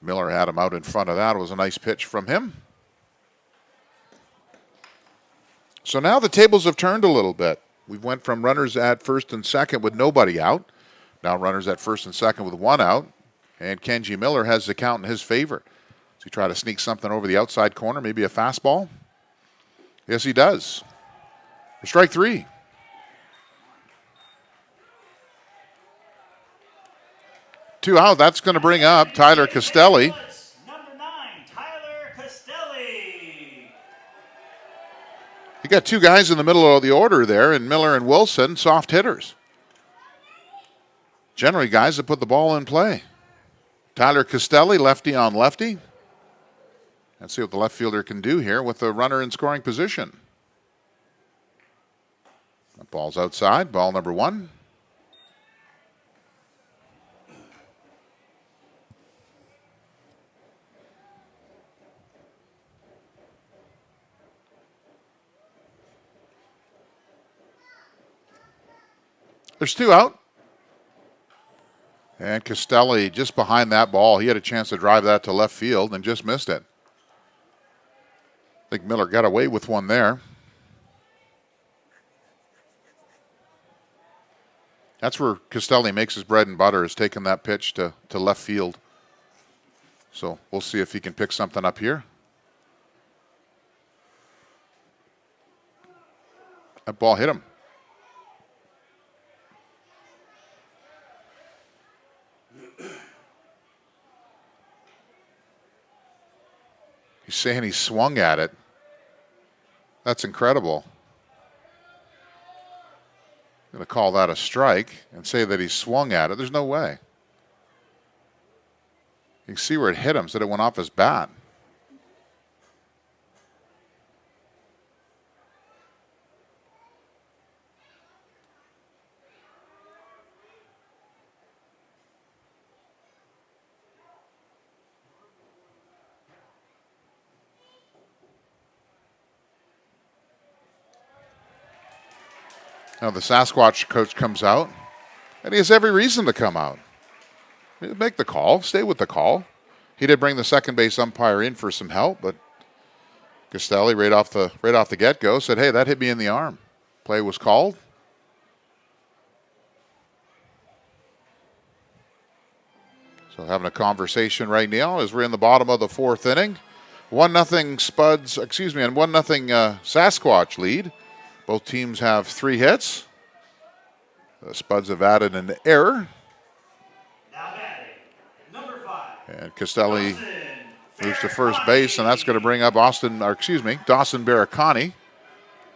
Miller had him out in front of that. It was a nice pitch from him. So now the tables have turned a little bit. We went from runners at first and second with nobody out. Now runners at first and second with 1 out. And Kenji Miller has the count in his favor. Does he try to sneak something over the outside corner, maybe a fastball? Yes, he does. For strike 3. Two out. That's going to bring up Tyler Castelli. Number 9, Tyler Castelli. You got 2 guys in the middle of the order there, and Miller and Wilson, soft hitters. Generally, guys that put the ball in play. Tyler Castelli, lefty on lefty. Let's see what the left fielder can do here with the runner in scoring position. That ball's outside. Ball number 1. There's 2 out. And Castelli just behind that ball. He had a chance to drive that to left field and just missed it. I think Miller got away with one there. That's where Castelli makes his bread and butter, is taking that pitch to left field. So we'll see if he can pick something up here. That ball hit him. He's saying he swung at it. That's incredible. I'm going to call that a strike and say that he swung at it. There's no way. You can see where it hit him, so it went off his bat. Now the Sasquatch coach comes out, and he has every reason to come out. Make the call, stay with the call. He did bring the second base umpire in for some help, but Castelli right off the get-go said, "Hey, that hit me in the arm." Play was called. So having a conversation right now as we're in the bottom of the 4th inning. 1-0 Spuds, and 1-0 Sasquatch lead. Both teams have 3 hits. The Spuds have added an error. Now batting, number 5. And Castelli moves to first base, and that's going to bring up Dawson Baracani,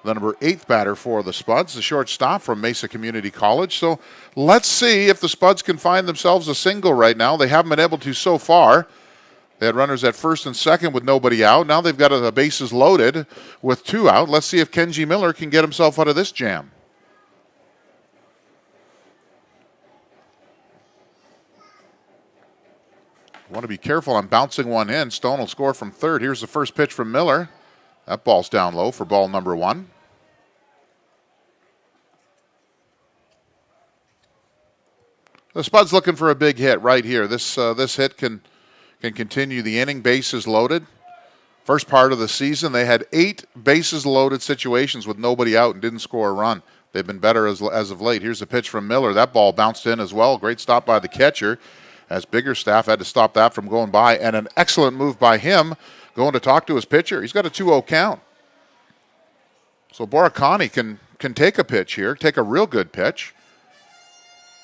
the number 8 batter for the Spuds, the shortstop from Mesa Community College. So let's see if the Spuds can find themselves a single right now. They haven't been able to so far. They had runners at first and second with nobody out. Now they've got the bases loaded with 2 out. Let's see if Kenji Miller can get himself out of this jam. Want to be careful on bouncing one in. Stone will score from third. Here's the first pitch from Miller. That ball's down low for ball number 1. The Spuds looking for a big hit right here. This hit can continue the inning. Bases loaded. First part of the season, they had 8 bases loaded situations with nobody out and didn't score a run. They've been better as of late. Here's a pitch from Miller. That ball bounced in as well. Great stop by the catcher, as Biggerstaff had to stop that from going by, and an excellent move by him going to talk to his pitcher. He's got a 2-0 count. So Baracani can take a pitch here, take a real good pitch.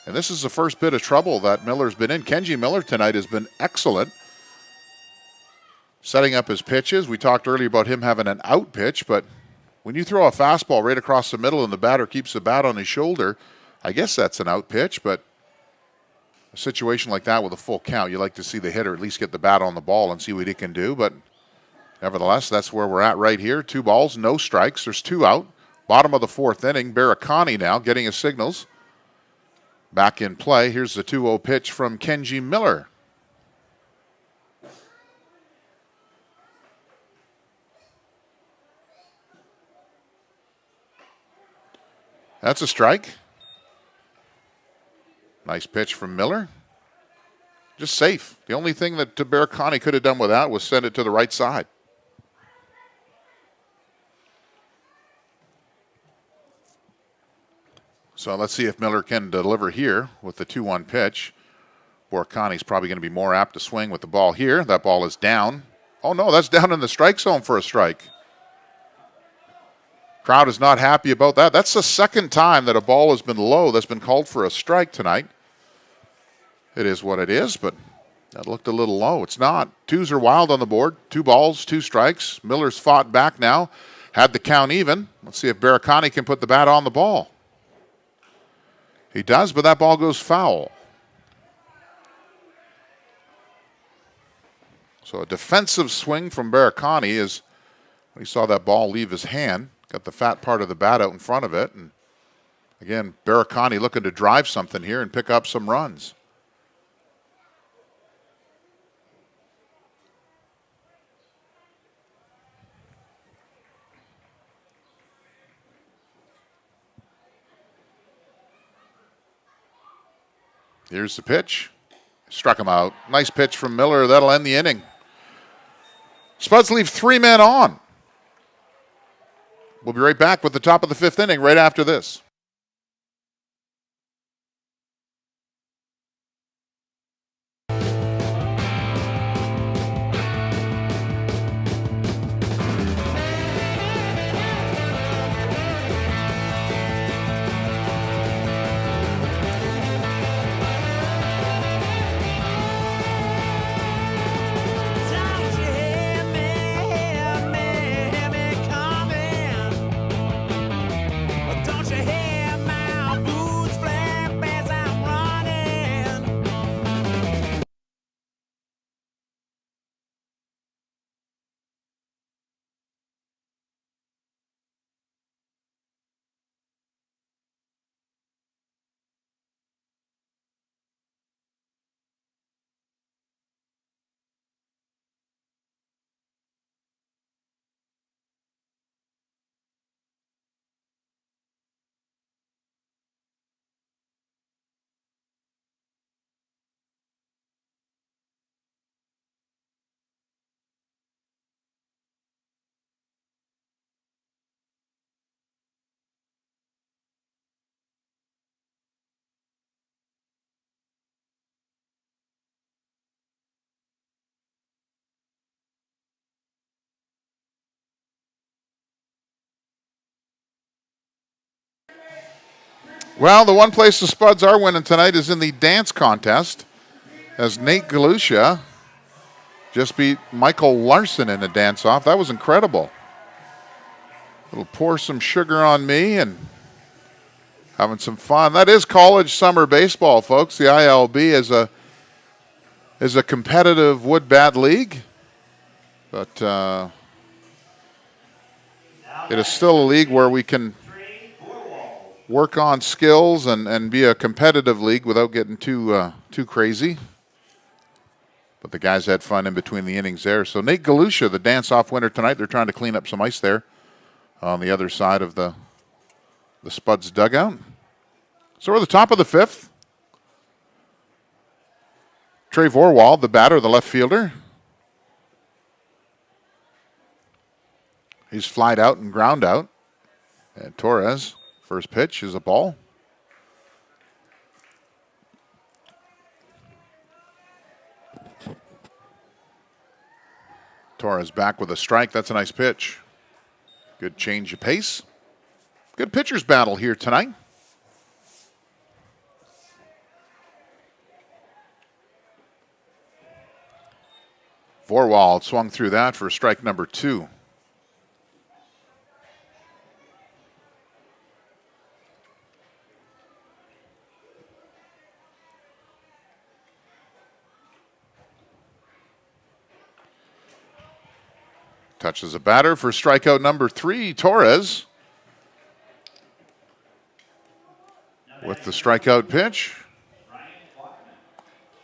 And this is the first bit of trouble that Miller's been in. Kenji Miller tonight has been excellent setting up his pitches. We talked earlier about him having an out pitch, but when you throw a fastball right across the middle and the batter keeps the bat on his shoulder, I guess that's an out pitch, but a situation like that with a full count, you like to see the hitter at least get the bat on the ball and see what he can do. But nevertheless, that's where we're at right here. 2 balls, no strikes. There's 2 out. Bottom of the 4th inning. Baracani now getting his signals. Back in play. Here's the 2-0 pitch from Kenji Miller. That's a strike. Nice pitch from Miller. Just safe. The only thing that Baracani could have done with that was send it to the right side. So let's see if Miller can deliver here with the 2-1 pitch. Baracani's probably going to be more apt to swing with the ball here. That ball is down. Oh no, that's down in the strike zone for a strike. Crowd is not happy about that. That's the second time that a ball has been low that's been called for a strike tonight. It is what it is, but that looked a little low. It's not. 2s are wild on the board. 2 balls, 2 strikes. Miller's fought back now. Had the count even. Let's see if Baracani can put the bat on the ball. He does, but that ball goes foul. So a defensive swing from Baracani as he saw that ball leave his hand. Got the fat part of the bat out in front of it. And again, Baracani looking to drive something here and pick up some runs. Here's the pitch. Struck him out. Nice pitch from Miller. That'll end the inning. Spuds leave 3 men on. We'll be right back with the top of the 5th inning right after this. Don't you hear Well, the one place the Spuds are winning tonight is in the dance contest, as Nate Galusha just beat Michael Larson in a dance-off. That was incredible. It'll pour some sugar on me and having some fun. That is college summer baseball, folks. The ILB is a competitive wood bat league, but it is still a league where we can work on skills and be a competitive league without getting too crazy. But the guys had fun in between the innings there. So Nate Galusha, the dance-off winner tonight. They're trying to clean up some ice there on the other side of the Spuds dugout. So we're at the top of the fifth. Trey Vorwald, the batter, the left fielder. He's flied out and ground out. And Torres, first pitch is a ball. Torres back with a strike. That's a nice pitch. Good change of pace. Good pitcher's battle here tonight. Vorwald swung through that for strike number 2. Touches a batter for strikeout number 3, Torres. With the strikeout pitch.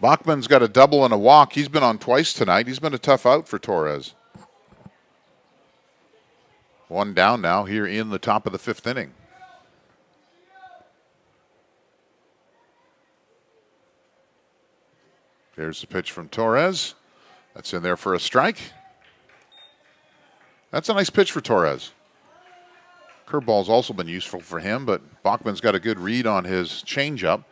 Bachman's got a double and a walk. He's been on twice tonight. He's been a tough out for Torres. One down now here in the top of the 5th inning. There's the pitch from Torres. That's in there for a strike. That's a nice pitch for Torres. Curveball's also been useful for him, but Bachman's got a good read on his changeup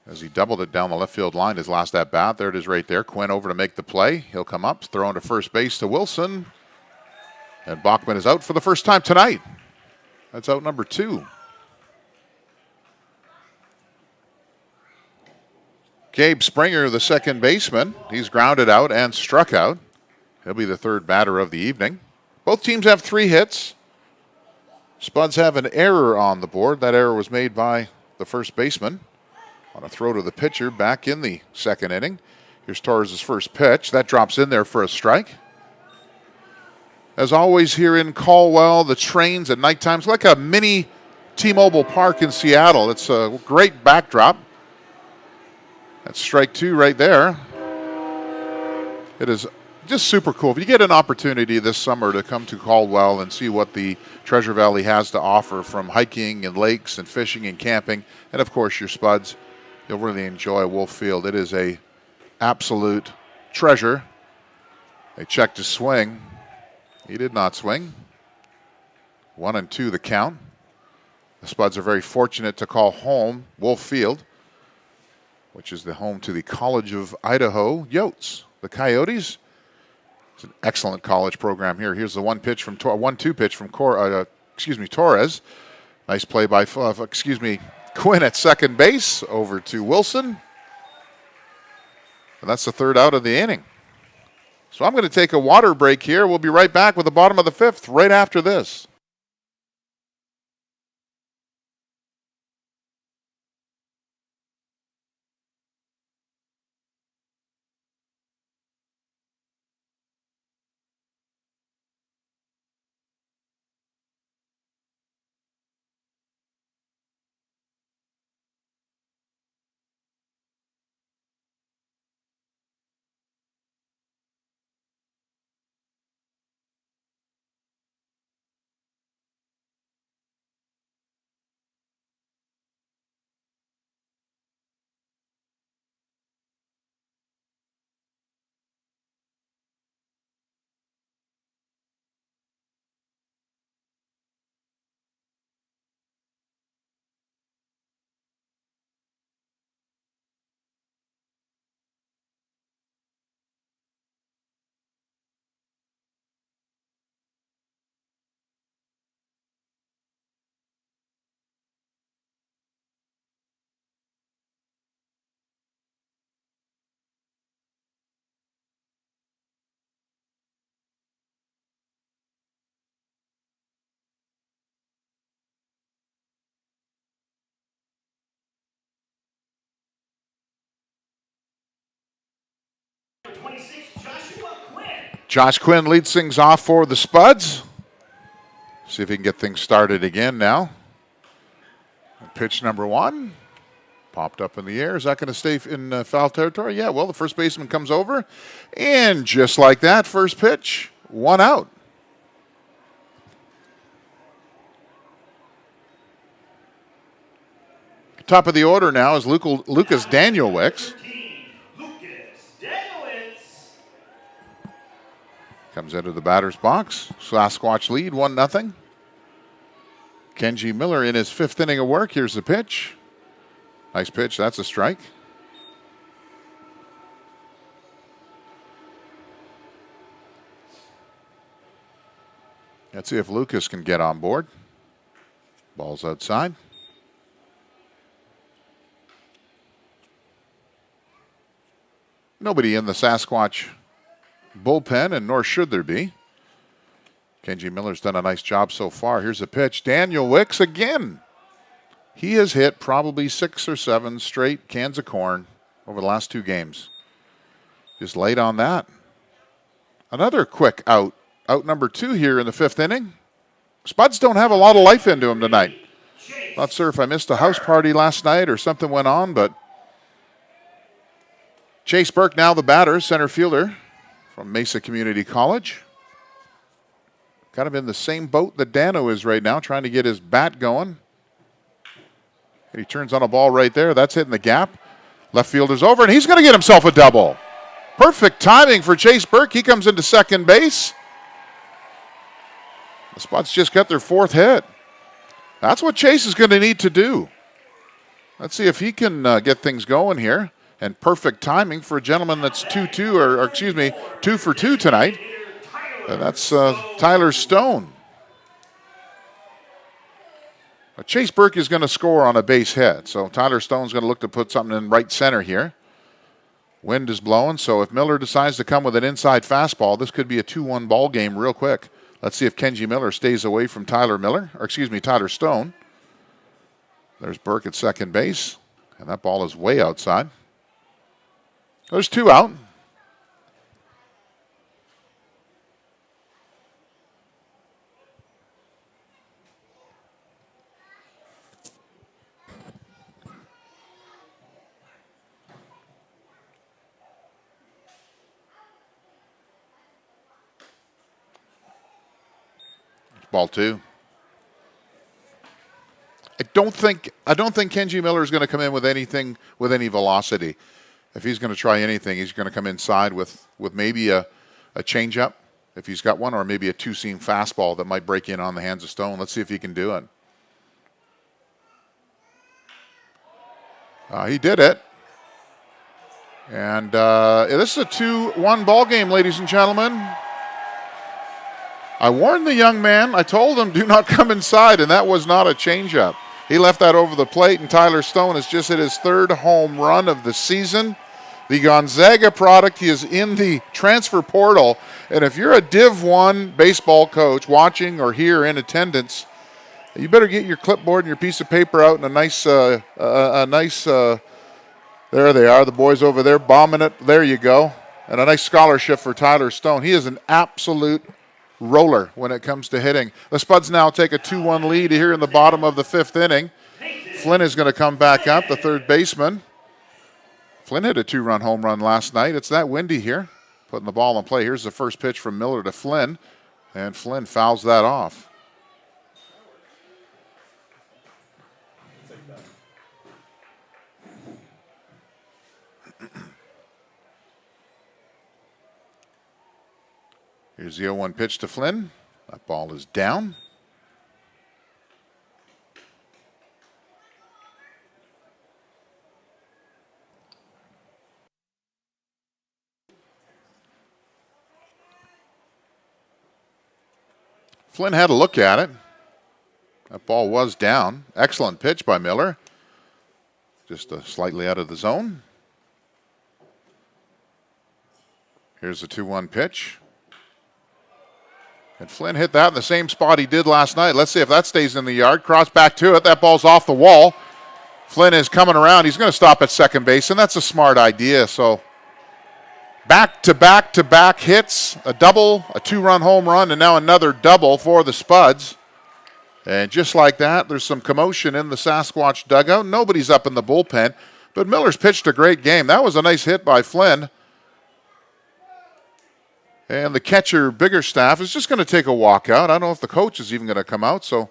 as he doubled it down the left field line his last at bat. There it is right there. Quinn over to make the play. He'll come up, throw into first base to Wilson. And Bachman is out for the first time tonight. That's out number 2. Gabe Springer, the second baseman. He's grounded out and struck out. He'll be the third batter of the evening. Both teams have 3 hits. Spuds have an error on the board. That error was made by the first baseman on a throw to the pitcher back in the 2nd inning. Here's Torres' first pitch. That drops in there for a strike. As always here in Caldwell, the trains at nighttime, it's like a mini T-Mobile Park in Seattle. It's a great backdrop. That's strike 2 right there. It is just super cool. If you get an opportunity this summer to come to Caldwell and see what the Treasure Valley has to offer from hiking and lakes and fishing and camping, and of course your Spuds, you'll really enjoy Wolf Field. It is a absolute treasure. They checked his swing. He did not swing. 1-2 the count. The Spuds are very fortunate to call home Wolf Field, which is the home to the College of Idaho Yotes. The Coyotes, it's an excellent college program here. Here's the 1-2 pitch from Torres. Nice play by Quinn at second base over to Wilson. And that's the third out of the inning. So I'm going to take a water break here. We'll be right back with the bottom of the 5th right after this. 26, Joshua Quinn. Josh Quinn leads things off for the Spuds. See if he can get things started again now. Pitch number 1. Popped up in the air. Is that going to stay in foul territory? Yeah, well, the first baseman comes over. And just like that, first pitch, 1 out. Top of the order now is Lucas Danielewicz. Comes into the batter's box. Sasquatch lead, 1-0. Kenji Miller in his 5th inning of work. Here's the pitch. Nice pitch. That's a strike. Let's see if Lucas can get on board. Ball's outside. Nobody in the Sasquatch bullpen, and nor should there be. Kenji Miller's done a nice job so far. Here's a pitch. Danielewicz again. He has hit probably 6 or 7 straight cans of corn over the last 2 games. Just late on that. Another quick out. Out number 2 here in the 5th inning. Spuds don't have a lot of life into him tonight. Not sure if I missed a house party last night or something went on, but Chase Burke now the batter, center fielder from Mesa Community College. Kind of in the same boat that Dano is right now, trying to get his bat going. And he turns on a ball right there. That's hitting the gap. Left fielder's over, and he's going to get himself a double. Perfect timing for Chase Burke. He comes into second base. The Spuds just got their 4th hit. That's what Chase is going to need to do. Let's see if he can get things going here. And perfect timing for a gentleman that's 2-2, or excuse me, 2 for 2 tonight. And that's Tyler Stone. Chase Burke is going to score on a base hit. So Tyler Stone's going to look to put something in right center here. Wind is blowing, so if Miller decides to come with an inside fastball, this could be a 2-1 ball game real quick. Let's see if Kenji Miller stays away from Tyler Stone. There's Burke at second base, and that ball is way outside. There's 2 out. Ball 2. I don't think Kenji Miller is going to come in with anything with any velocity. If he's going to try anything, he's going to come inside with maybe a changeup, if he's got one, or maybe a 2-seam fastball that might break in on the hands of Stone. Let's see if he can do it. He did it. And this is a 2-1 ball game, ladies and gentlemen. I warned the young man. I told him, do not come inside, and that was not a changeup. He left that over the plate, and Tyler Stone has just hit his 3rd home run of the season. The Gonzaga product, he is in the transfer portal, and if you're a Div 1 baseball coach watching or here in attendance, you better get your clipboard and your piece of paper out and a nice, there they are, the boys over there bombing it. There you go. And a nice scholarship for Tyler Stone. He is an absolute roller when it comes to hitting. The Spuds now take a 2-1 lead here in the bottom of the 5th inning. Flynn is going to come back up, the third baseman. Flynn hit a 2-run home run last night. It's that windy here. Putting the ball in play. Here's the first pitch from Miller to Flynn, and Flynn fouls that off. Here's the 0-1 pitch to Flynn. That ball is down. Flynn had a look at it. That ball was down. Excellent pitch by Miller. Just slightly out of the zone. Here's the 2-1 pitch. And Flynn hit that in the same spot he did last night. Let's see if that stays in the yard. Cross back to it. That ball's off the wall. Flynn is coming around. He's going to stop at second base, and that's a smart idea. So Back-to-back-to-back hits, a double, a 2-run home run, and now another double for the Spuds. And just like that, there's some commotion in the Sasquatch dugout. Nobody's up in the bullpen, but Miller's pitched a great game. That was a nice hit by Flynn. And the catcher, Biggerstaff, is just going to take a walk out. I don't know if the coach is even going to come out, so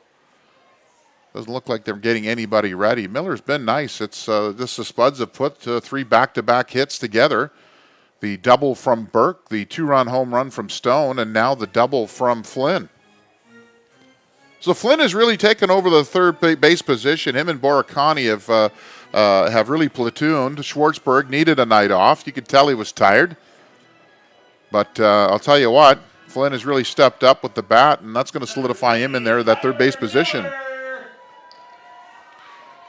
doesn't look like they're getting anybody ready. Miller's been nice. It's just the Spuds have put 3 back-to-back hits together. The double from Burke, the 2-run home run from Stone, and now the double from Flynn. So Flynn has really taken over the third base position. Him and Boricani have really platooned. Schwartzberg needed a night off. You could tell he was tired. But I'll tell you what, Flynn has really stepped up with the bat, and that's going to solidify him in there, that third base position.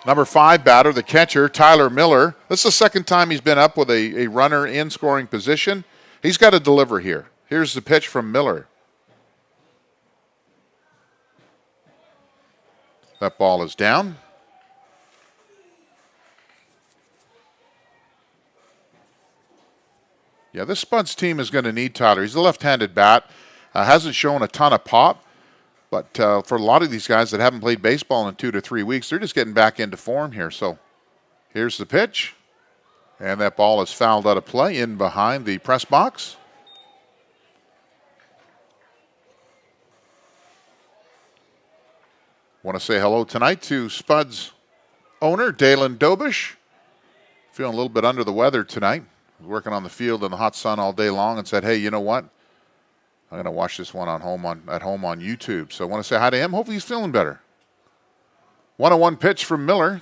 Number 5 batter, the catcher, Tyler Miller. This is the second time he's been up with a runner in scoring position. He's got to deliver here. Here's the pitch from Miller. That ball is down. Yeah, this Spuds team is going to need Tyler. He's a left-handed bat. Hasn't shown a ton of pop. But for a lot of these guys that haven't played baseball in 2 to 3 weeks, they're just getting back into form here. So here's the pitch. And that ball is fouled out of play in behind the press box. Want to say hello tonight to Spuds owner Dalen Dobish. Feeling a little bit under the weather tonight. Working on the field in the hot sun all day long and said, hey, you know what? I'm going to watch this one at home on YouTube. So I want to say hi to him. Hopefully he's feeling better. 1-1 pitch from Miller.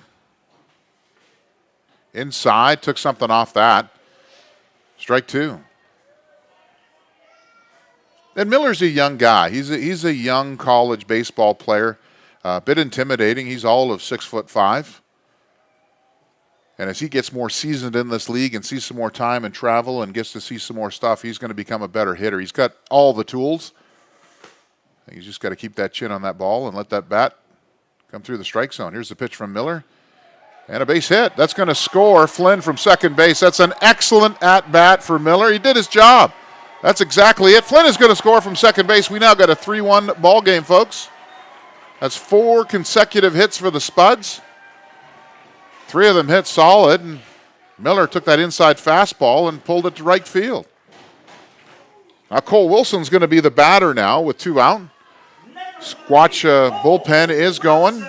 Inside, took something off that. Strike 2. And Miller's a young guy. He's a young college baseball player. A bit intimidating. He's all of 6'5". And as he gets more seasoned in this league and sees some more time and travel and gets to see some more stuff, he's going to become a better hitter. He's got all the tools. He's just got to keep that chin on that ball and let that bat come through the strike zone. Here's the pitch from Miller. And a base hit. That's going to score Flynn from second base. That's an excellent at-bat for Miller. He did his job. That's exactly it. Flynn is going to score from second base. We now got a 3-1 ball game, folks. That's 4 consecutive hits for the Spuds. 3 of them hit solid, and Miller took that inside fastball and pulled it to right field. Now Cole Wilson's going to be the batter now with 2 out. Squatch bullpen is going.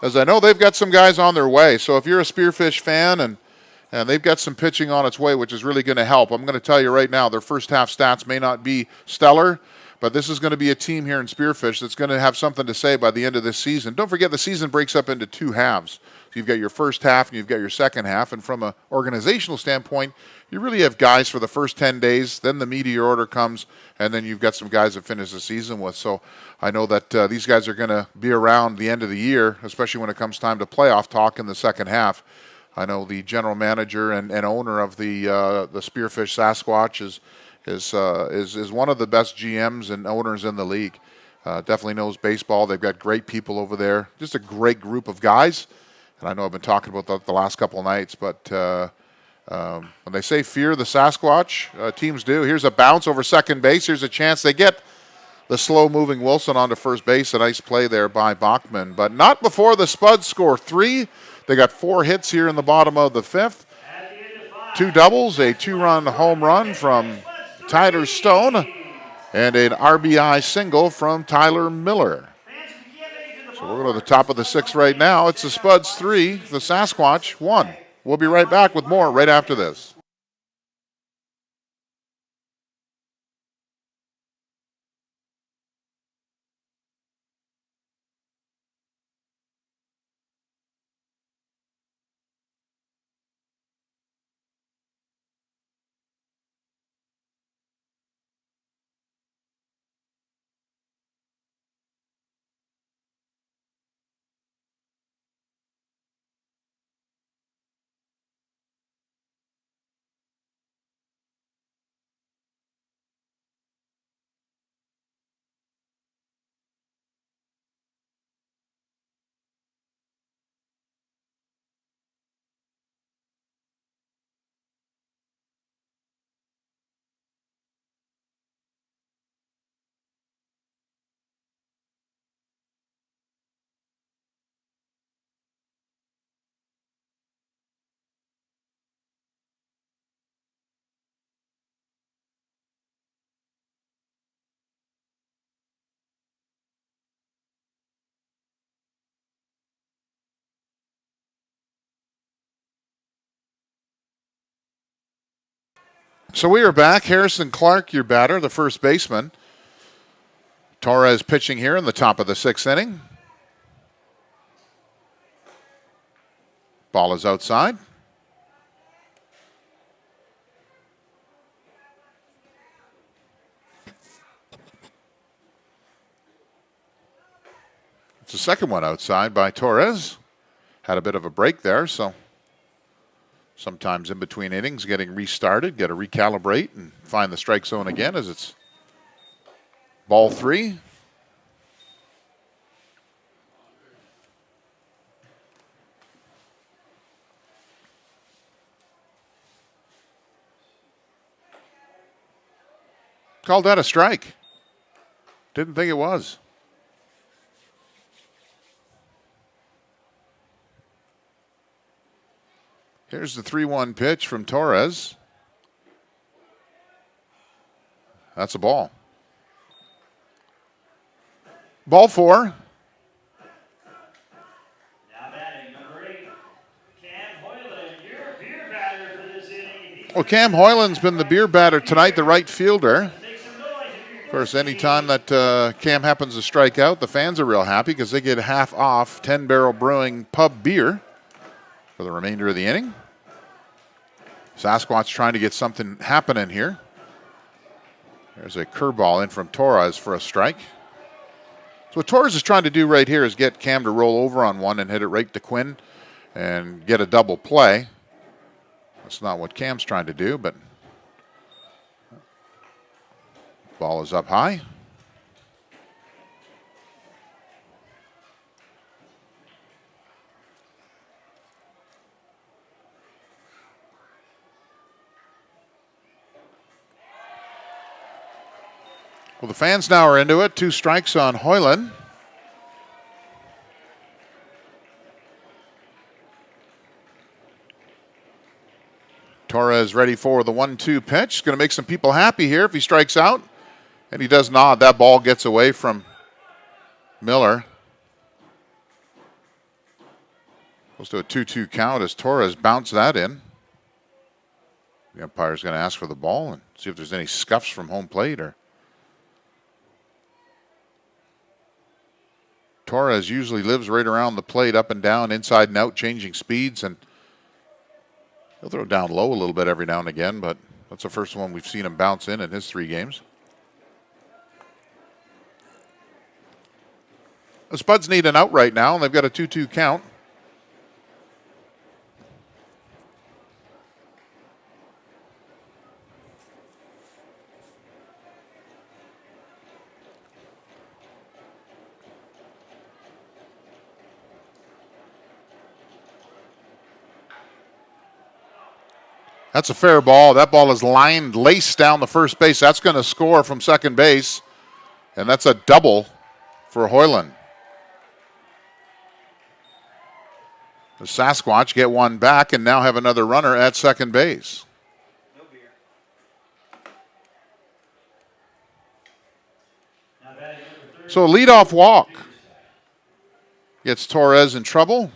As I know, they've got some guys on their way. So if you're a Spearfish fan and they've got some pitching on its way, which is really going to help. I'm going to tell you right now, their first half stats may not be stellar, but this is going to be a team here in Spearfish that's going to have something to say by the end of this season. Don't forget, the season breaks up into 2 halves. So you've got your first half and you've got your second half. And from an organizational standpoint, you really have guys for the first 10 days. Then the media order comes, and then you've got some guys that finish the season with. So I know that these guys are going to be around the end of the year, especially when it comes time to playoff talk in the second half. I know the general manager and owner of the Spearfish Sasquatch is one of the best GMs and owners in the league. Definitely knows baseball. They've got great people over there. Just a great group of guys. And I know I've been talking about that the last couple of nights, but when they say fear the Sasquatch, teams do. Here's a bounce over second base. Here's a chance they get the slow-moving Wilson onto first base. A nice play there by Bachman, but not before the Spuds score 3. They got 4 hits here in the bottom of the 5th. 2 doubles, a 2-run home run from Tyler Stone, and an RBI single from Tyler Miller. So we're going to the top of the 6th right now. It's the Spuds 3, the Sasquatch 1. We'll be right back with more right after this. So we are back. Harrison Clark, your batter, the first baseman. Torres pitching here in the top of the 6th inning. Ball is outside. It's the second one outside by Torres. Had a bit of a break there, so sometimes in between innings, getting restarted, got to recalibrate and find the strike zone again as it's ball 3. Called that a strike. Didn't think it was. Here's the 3-1 pitch from Torres. That's a ball. Ball 4. Now batting number 8, Cam Hoyland, your beer batter for this inning. Well, Cam Hoyland's been the beer batter tonight, the right fielder. Make some noise if you're Of course, anytime that Cam happens to strike out, the fans are real happy because they get half off 10 Barrel Brewing pub beer for the remainder of the inning. Sasquatch trying to get something happening here. There's a curveball in from Torres for a strike. So what Torres is trying to do right here is get Cam to roll over on one and hit it right to Quinn and get a double play. That's not what Cam's trying to do, but ball is up high. Well, the fans now are into it. 2 strikes on Hoyland. Torres ready for the 1-2 pitch. He's going to make some people happy here if he strikes out. And he does not. That ball gets away from Miller. Goes to a 2-2 count as Torres bounced that in. The umpire's going to ask for the ball and see if there's any scuffs from home plate or. Torres usually lives right around the plate, up and down, inside and out, changing speeds, and he'll throw down low a little bit every now and again, but that's the first one we've seen him bounce in his 3 games. The Spuds need an out right now, and they've got a 2-2 count. That's a fair ball. That ball is laced down the first base. That's going to score from second base. And that's a double for Hoyland. The Sasquatch get one back and now have another runner at second base. No beer. Now batting number 30. So a leadoff walk gets Torres in trouble.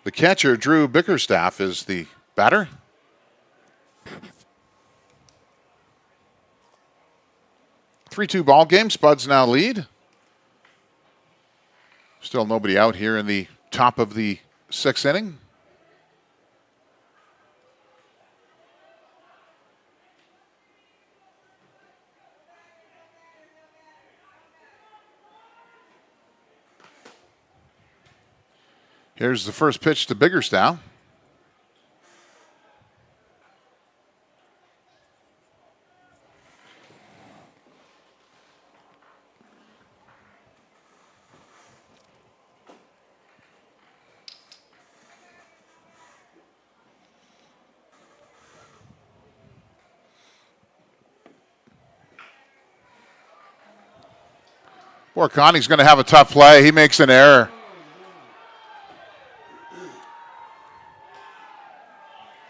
The catcher, Drew Bickerstaff, is the batter. Three-two ball game. Spuds now lead. Still nobody out here in the top of the 6th inning. Here's the first pitch to Biggerstown. Poor Connie's going to have a tough play. He makes an error.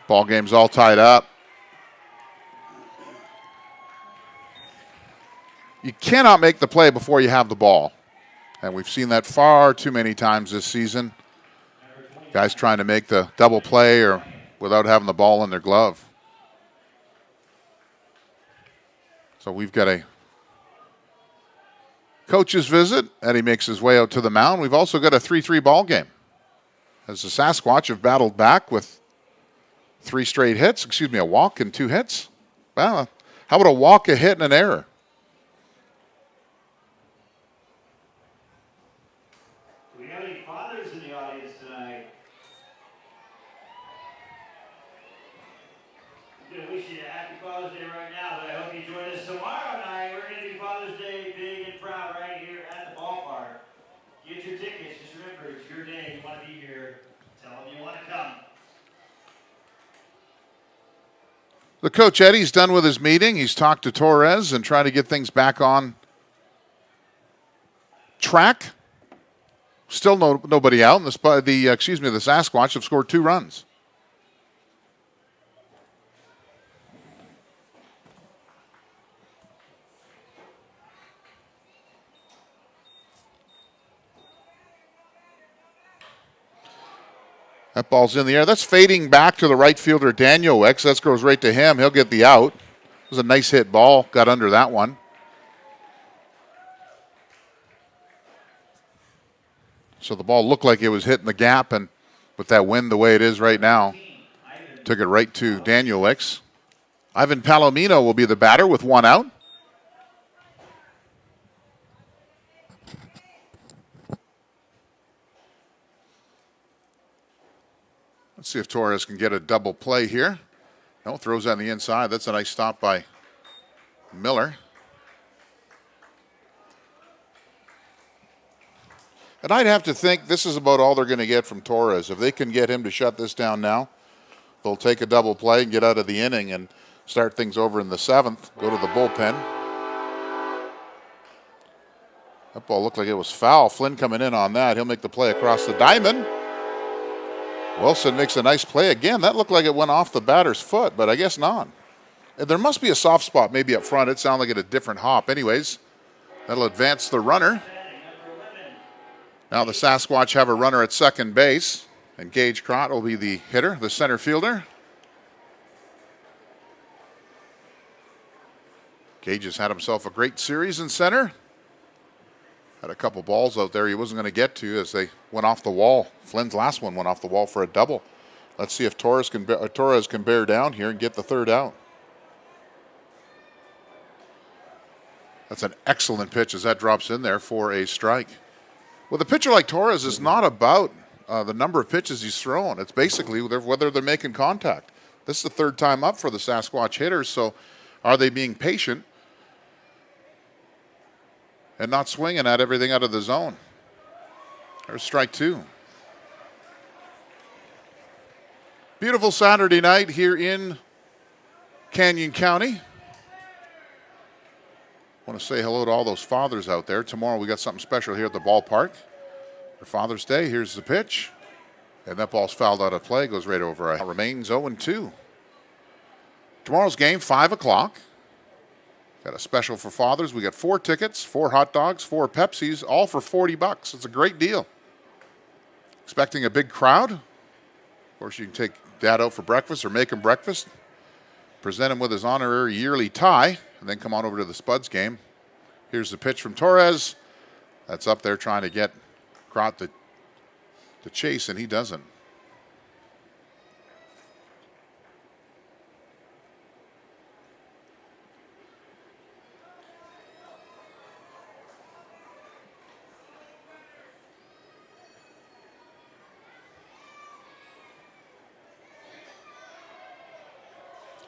Ball game's all tied up. You cannot make the play before you have the ball. And we've seen that far too many times this season. Guys trying to make the double play or without having the ball in their glove. So we've got a coach's visit. Eddie makes his way out to the mound. We've also got a 3-3 ball game, as the Sasquatch have battled back with 3 straight hits. A walk and 2 hits. Well, how about a walk, a hit, and an error? Do we have any fathers in the audience tonight? I'm going to wish you a happy Father's Day right now, but I hope you join us tomorrow night. We're going to do Father's Day big and proud right here at the ballpark. Get your tickets. Just remember, it's your day. You want to be here. Tell them you want to come. The coach, Eddie's done with his meeting. He's talked to Torres and trying to get things back on track. Still nobody out. And the Sasquatch have scored 2 runs. That ball's in the air. That's fading back to the right fielder, Daniel Wicks. That goes right to him. He'll get the out. It was a nice hit ball. Got under that one. So the ball looked like it was hitting the gap, and with that wind the way it is right now, took it right to Daniel Wicks. Ivan Palomino will be the batter with 1 out. Let's see if Torres can get a double play here. No, throws on the inside. That's a nice stop by Miller. And I'd have to think this is about all they're going to get from Torres. If they can get him to shut this down now, they'll take a double play and get out of the inning and start things over in the 7th. Go to the bullpen. That ball looked like it was foul. Flynn coming in on that. He'll make the play across the diamond. Wilson makes a nice play again. That looked like it went off the batter's foot, but I guess not. And there must be a soft spot maybe up front. It sounded like a different hop. Anyways, that'll advance the runner. Now the Sasquatch have a runner at second base, and Gage Crott will be the hitter, the center fielder. Gage has had himself a great series in center. Had a couple balls out there he wasn't going to get to as they went off the wall. Flynn's last one went off the wall for a double. Let's see if Torres can bear down here and get the 3rd out. That's an excellent pitch as that drops in there for a strike. With a pitcher like Torres, it's not about the number of pitches he's thrown. It's basically whether they're making contact. This is the 3rd time up for the Sasquatch hitters, so are they being patient and not swinging at everything out of the zone? There's strike 2. Beautiful Saturday night here in Canyon County. I want to say hello to all those fathers out there. Tomorrow we got something special here at the ballpark for Father's Day. Here's the pitch. And that ball's fouled out of play. Goes right over. Remains 0-2. Tomorrow's game, 5 o'clock. Got a special for fathers. We got 4 tickets, 4 hot dogs, 4 Pepsis, all for $40. It's a great deal. Expecting a big crowd. Of course, you can take Dad out for breakfast or make him breakfast. Present him with his honorary yearly tie, and then come on over to the Spuds game. Here's the pitch from Torres. That's up there trying to get Crott to chase, and he doesn't.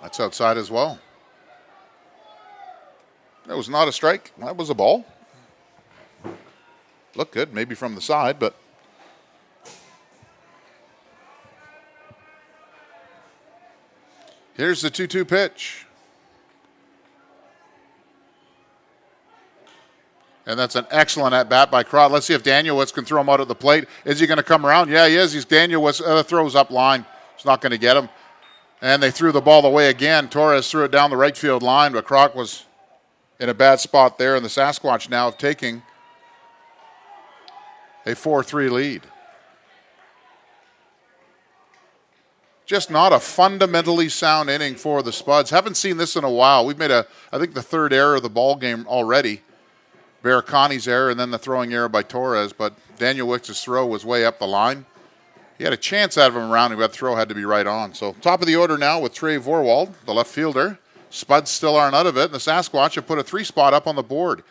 That's outside as well. That was not a strike. That was a ball. Looked good, maybe from the side, but here's the 2-2 pitch. And that's an excellent at-bat by Crott. Let's see if Danielwitz can throw him out at the plate. Is he going to come around? Yeah, he is. He's Danielwitz throws up line. It's not going to get him. And they threw the ball away again. Torres threw it down the right field line, but Crott was in a bad spot there. And the Sasquatch now taking a 4-3 lead. Just not a fundamentally sound inning for the Spuds. Haven't seen this in a while. We've made I think the third error of the ball game already. Baracani's error and then the throwing error by Torres, but Daniel Wicks' throw was way up the line. He had a chance out of him around, but the throw had to be right on. So top of the order now with Trey Vorwald, the left fielder. Spuds still aren't out of it, and the Sasquatch have put a 3 spot up on the board.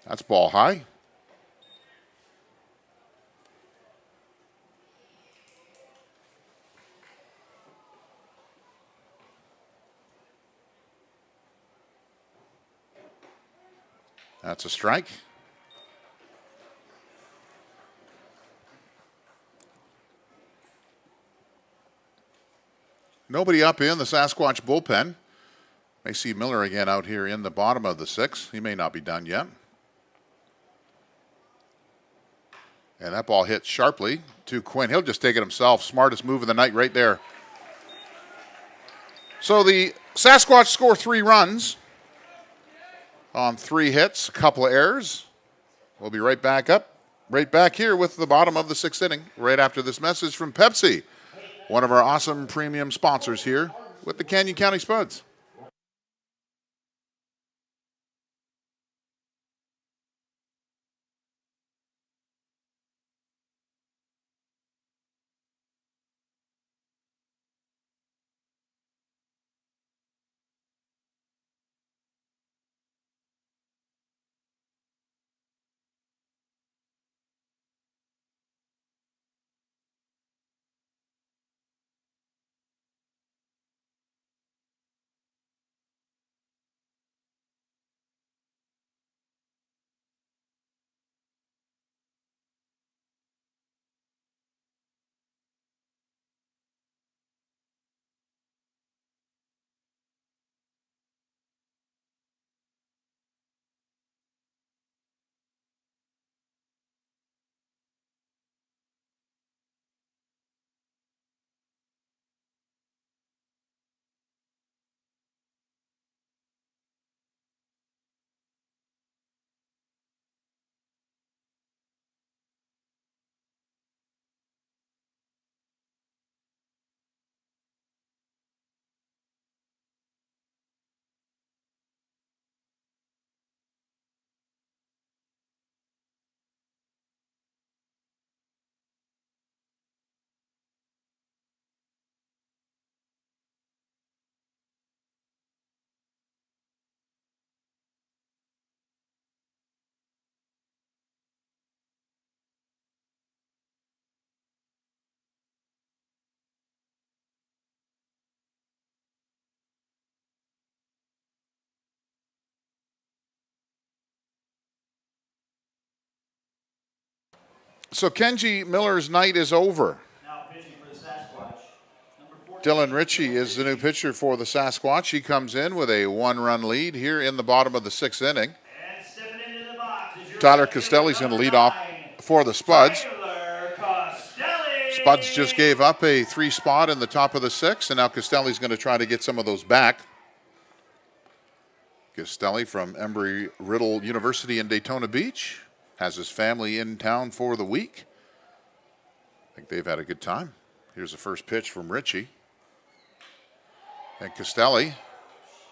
That's ball high. That's a strike. Nobody up in the Sasquatch bullpen. May see Miller again out here in the bottom of the 6th. He may not be done yet. And that ball hit sharply to Quinn. He'll just take it himself. Smartest move of the night right there. So the Sasquatch score 3 runs on 3 hits, a couple of errors. We'll be right back here with the bottom of the 6th inning, right after this message from Pepsi, one of our awesome premium sponsors here with the Canyon County Spuds. So Kenji Miller's night is over. Now pitching for the Sasquatch. Dylan Ritchie is the new pitcher for the Sasquatch. He comes in with a 1-run lead here in the bottom of the 6th inning. And stepping into the box is your Tyler Costelli's going to lead off for the Spuds. Spuds just gave up a 3 spot in the top of the 6th, and now Costelli's going to try to get some of those back. Costelli from Embry-Riddle University in Daytona Beach has his family in town for the week. I think they've had a good time. Here's the first pitch from Ritchie. And Costelli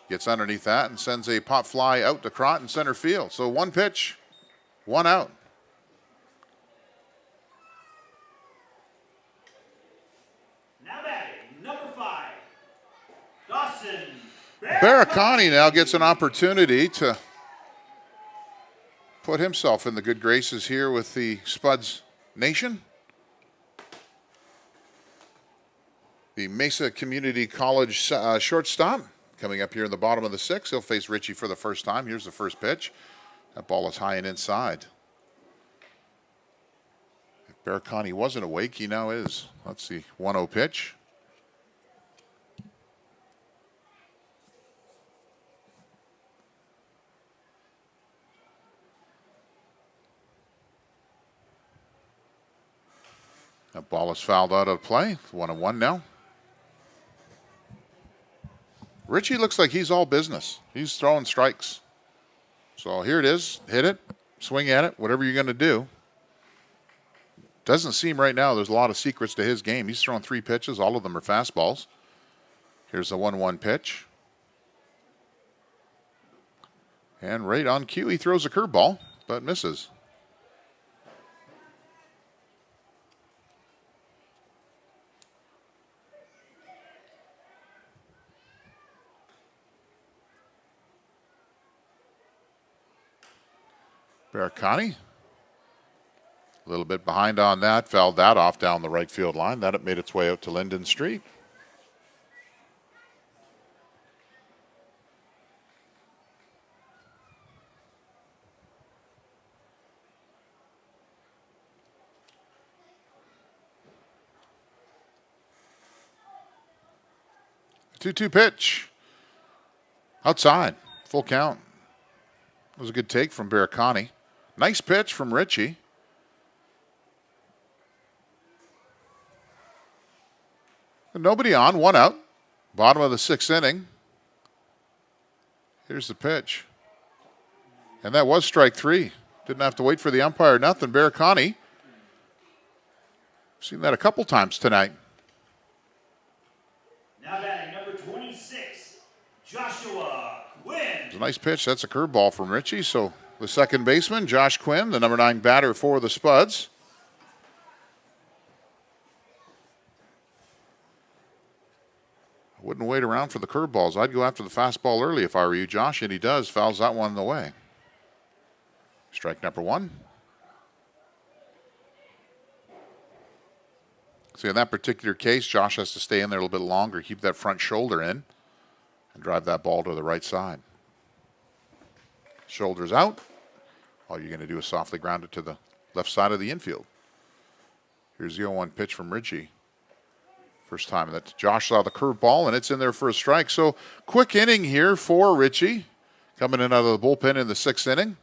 gets underneath that and sends a pop fly out to Crott in center field. So 1 pitch, 1 out. Now batting, number 5, Dawson Baracani now gets an opportunity to put himself in the good graces here with the Spuds Nation. The Mesa Community College shortstop coming up here in the bottom of the 6th. He'll face Ritchie for the first time. Here's the first pitch. That ball is high and inside. If Baracani wasn't awake, he now is. Let's see, 1-0 pitch. That ball is fouled out of play. 1-1 now. Ritchie looks like he's all business. He's throwing strikes. So here it is. Hit it. swing at it, whatever you're going to do. Doesn't seem right now there's a lot of secrets to his game. He's thrown 3 pitches. All of them are fastballs. Here's the 1-1 pitch. And right on cue, he throws a curveball, but misses. Baracani, a little bit behind on that, fouled that off down the right field line. That made its way out to Linden Street. The 2-2 pitch. Outside, full count. It was a good take from Baracani. Nice pitch from Ritchie. Nobody on, 1 out. Bottom of the 6th inning. Here's the pitch. And that was strike 3. Didn't have to wait for the umpire, nothing. Baracani. Seen that a couple times tonight. Now batting number 26, Joshua Quinn. It's a nice pitch. That's a curveball from Ritchie. So the second baseman, Josh Quinn, the number 9 batter for the Spuds. I wouldn't wait around for the curveballs. I'd go after the fastball early if I were you, Josh, and he does. Fouls that one away. Strike number 1. See, in that particular case, Josh has to stay in there a little bit longer, keep that front shoulder in, and drive that ball to the right side. Shoulders out. All you're going to do is softly ground it to the left side of the infield. Here's the 0-1 pitch from Ritchie. First time that Josh saw the curveball, and it's in there for a strike. So quick inning here for Ritchie, coming in out of the bullpen in the 6th inning.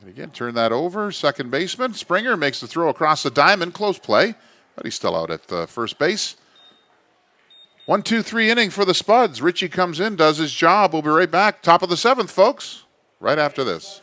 And again, turn that over. Second baseman, Springer makes the throw across the diamond. Close play, but he's still out at first base. 1-2-3 inning for the Spuds. Ritchie comes in, does his job. We'll be right back. Top of the 7th, folks, right after this.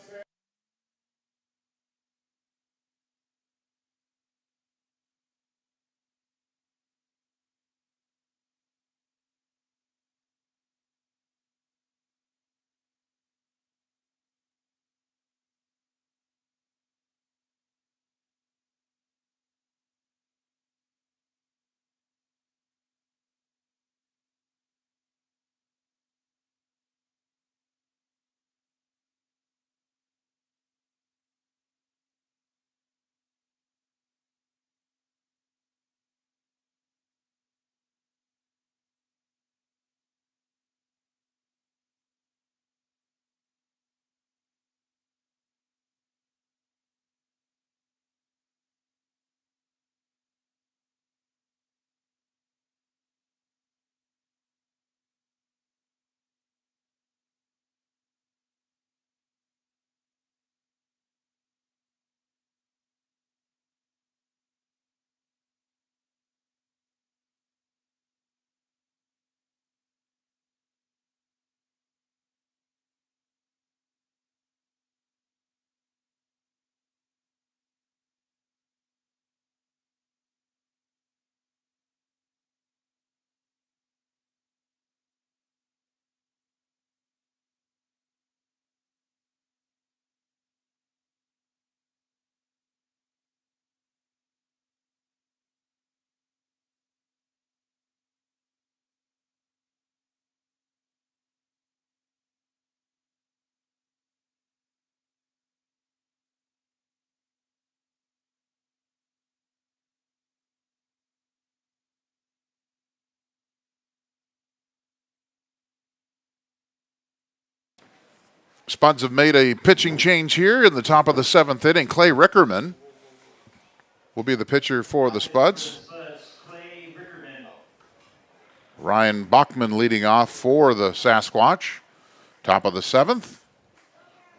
Spuds have made a pitching change here in the top of the 7th inning. Clay Rickerman will be the pitcher for the Spuds. Ryan Bachman leading off for the Sasquatch. Top of the 7th.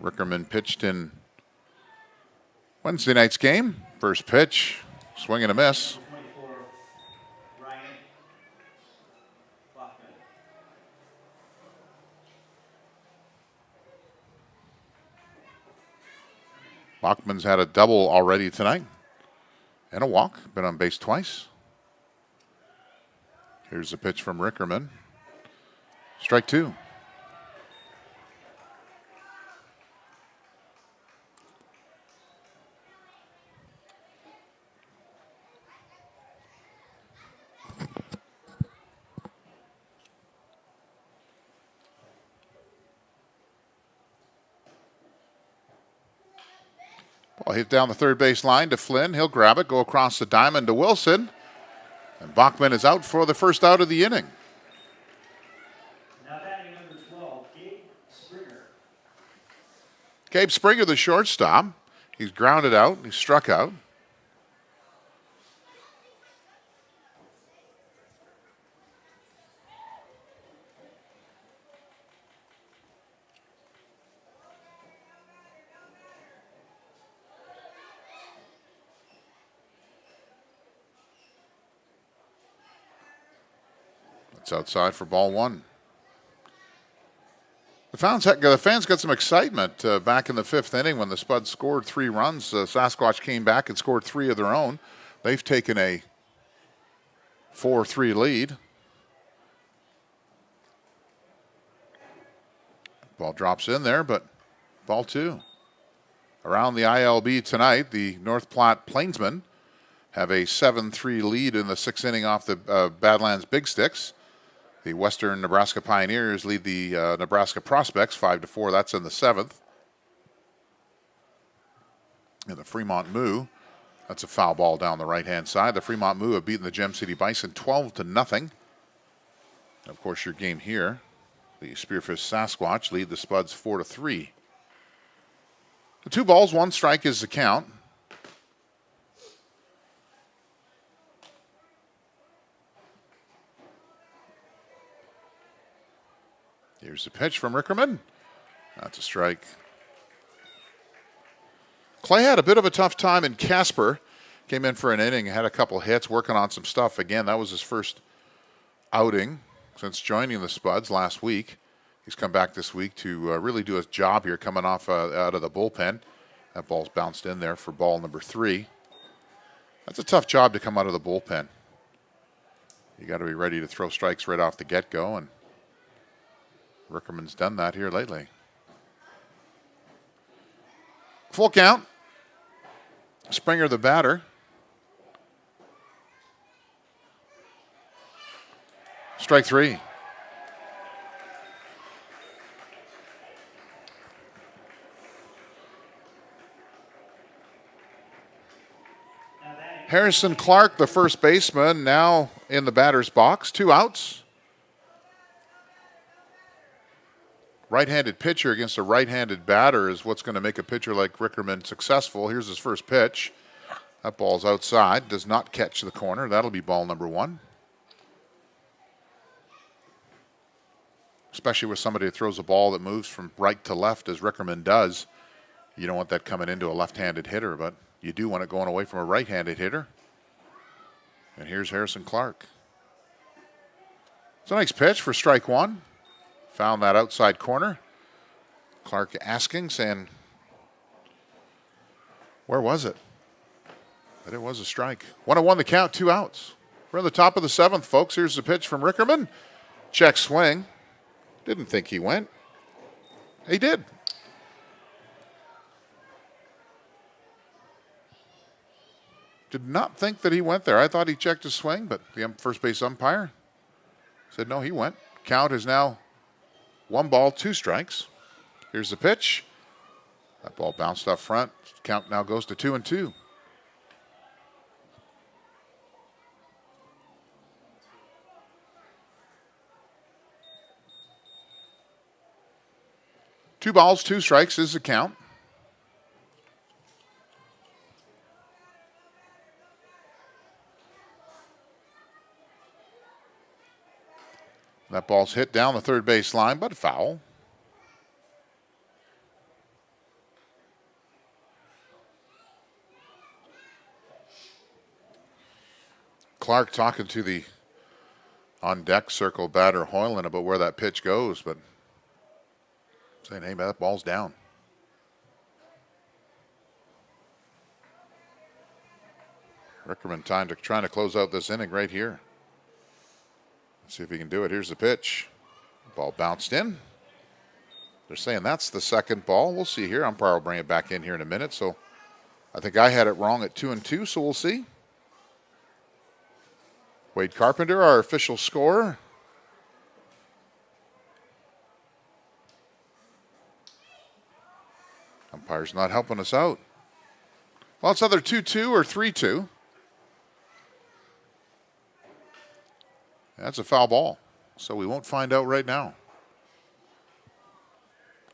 Rickerman pitched in Wednesday night's game. First pitch, swing and a miss. Bachman's had a double already tonight and a walk. Been on base twice. Here's the pitch from Rickerman. Strike two. Ball hit down the third base line to Flynn. He'll grab it, go across the diamond to Wilson. And Bachman is out for the first out of the inning. Now batting number 12, Gabe Springer. Gabe Springer, the shortstop. He's grounded out. He's struck out. It's outside for ball one. The fans got some excitement back in the fifth inning when the Spuds scored 3 runs. Sasquatch came back and scored 3 of their own. They've taken a 4-3 lead. Ball drops in there, but ball two. Around the ILB tonight, the North Platte Plainsmen have a 7-3 lead in the sixth inning off the Badlands Big Sticks. The Western Nebraska Pioneers lead the Nebraska Prospects 5-4. That's in the seventh. And the Fremont Moo, that's a foul ball down the right-hand side. The Fremont Moo have beaten the Gem City Bison 12-0. Of course, your game here, the Spearfish Sasquatch lead the Spuds 4-3. The 2 balls, 1 strike is the count. Here's the pitch from Rickerman. That's a strike. Clay had a bit of a tough time in Casper. Came in for an inning, had a couple hits, working on some stuff. Again, that was his first outing since joining the Spuds last week. He's come back this week to really do his job here, coming off out of the bullpen. That ball's bounced in there for ball number 3. That's a tough job to come out of the bullpen. You got to be ready to throw strikes right off the get-go, and Rickerman's done that here lately. Full count. Springer the batter. Strike 3. Harrison Clark, the first baseman, now in the batter's box. 2 outs. Right-handed pitcher against a right-handed batter is what's going to make a pitcher like Rickerman successful. Here's his first pitch. That ball's outside. Does not catch the corner. That'll be ball number 1. Especially with somebody that throws a ball that moves from right to left, as Rickerman does. You don't want that coming into a left-handed hitter, but you do want it going away from a right-handed hitter. And here's Harrison Clark. It's a nice pitch for strike 1. Found that outside corner. Clark asking, saying, where was it? But it was a strike. 1-1 the count, 2 outs. We're in the top of the 7th, folks. Here's the pitch from Rickerman. Check swing. Didn't think he went. He did. Did not think that he went there. I thought he checked his swing, but the first base umpire said no, he went. Count is now 1 ball, 2 strikes. Here's the pitch. That ball bounced up front. Count now goes to 2-2. Two balls, 2 strikes is the count. That ball's hit down the third base line, but foul. Clark talking to the on-deck circle batter Hoyland about where that pitch goes, but saying, hey, man, that ball's down. Rickerman trying to close out this inning right here. Let's see if he can do it. Here's the pitch. Ball bounced in. They're saying that's the second ball. We'll see here. Umpire will bring it back in here in a minute. So I think I had it wrong at 2-2, so we'll see. Wade Carpenter, our official scorer. Umpire's not helping us out. Well, it's either 2-2 or 3-2. That's a foul ball, so we won't find out right now.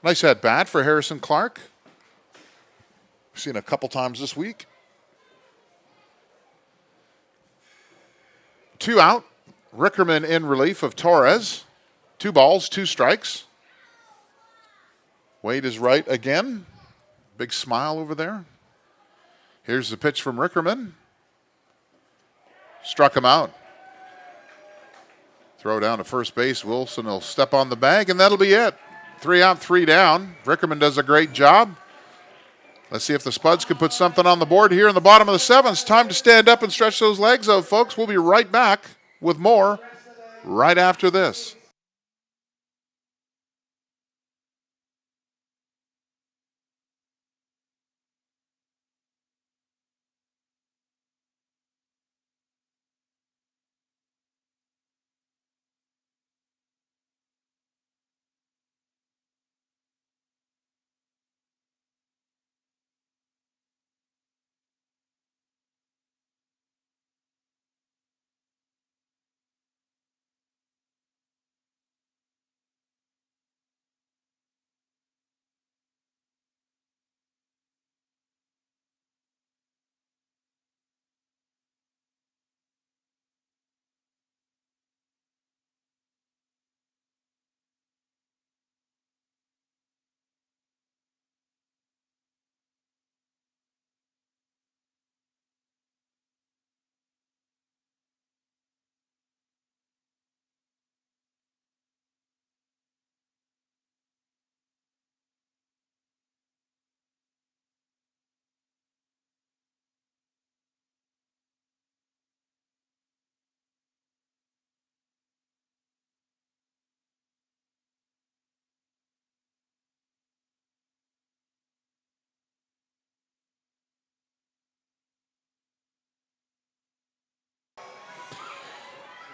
Nice at bat for Harrison Clark. We've seen a couple times this week. 2 out. Rickerman in relief of Torres. 2 balls, 2 strikes. Wade is right again. Big smile over there. Here's the pitch from Rickerman. Struck him out. Throw down to first base. Wilson will step on the bag, and that'll be it. 3 out, 3 down. Rickerman does a great job. Let's see if the Spuds can put something on the board here in the bottom of the 7th. Time to stand up and stretch those legs out, folks. We'll be right back with more right after this.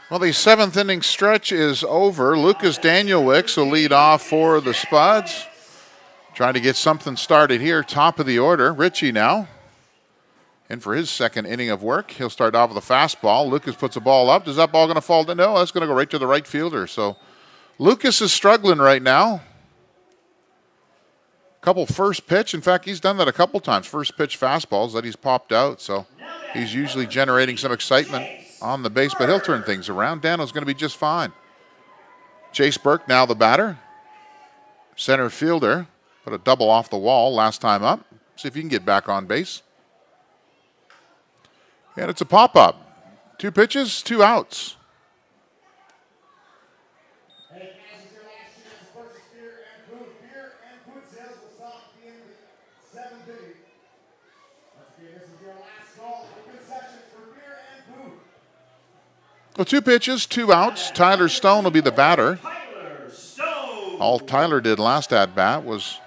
Well, the 7th inning stretch is over. Lucas Danielwicks will lead off for the Spuds. Trying to get something started here. Top of the order. Ritchie now in for his 2nd inning of work. He'll start off with a fastball. Lucas puts a ball up. Is that ball going to fall down? No, that's going to go right to the right fielder. So Lucas is struggling right now. Couple first pitch. In fact, he's done that a couple times. First pitch fastballs that he's popped out. So he's usually generating some excitement on the base, but he'll turn things around. Dano's going to be just fine. Chase Burke now the batter. Center fielder. Put a double off the wall last time up. See if he can get back on base. And it's a pop-up. 2 pitches, 2 outs. Well, 2 pitches, 2 outs. Tyler Stone will be the batter. All Tyler did last at-bat was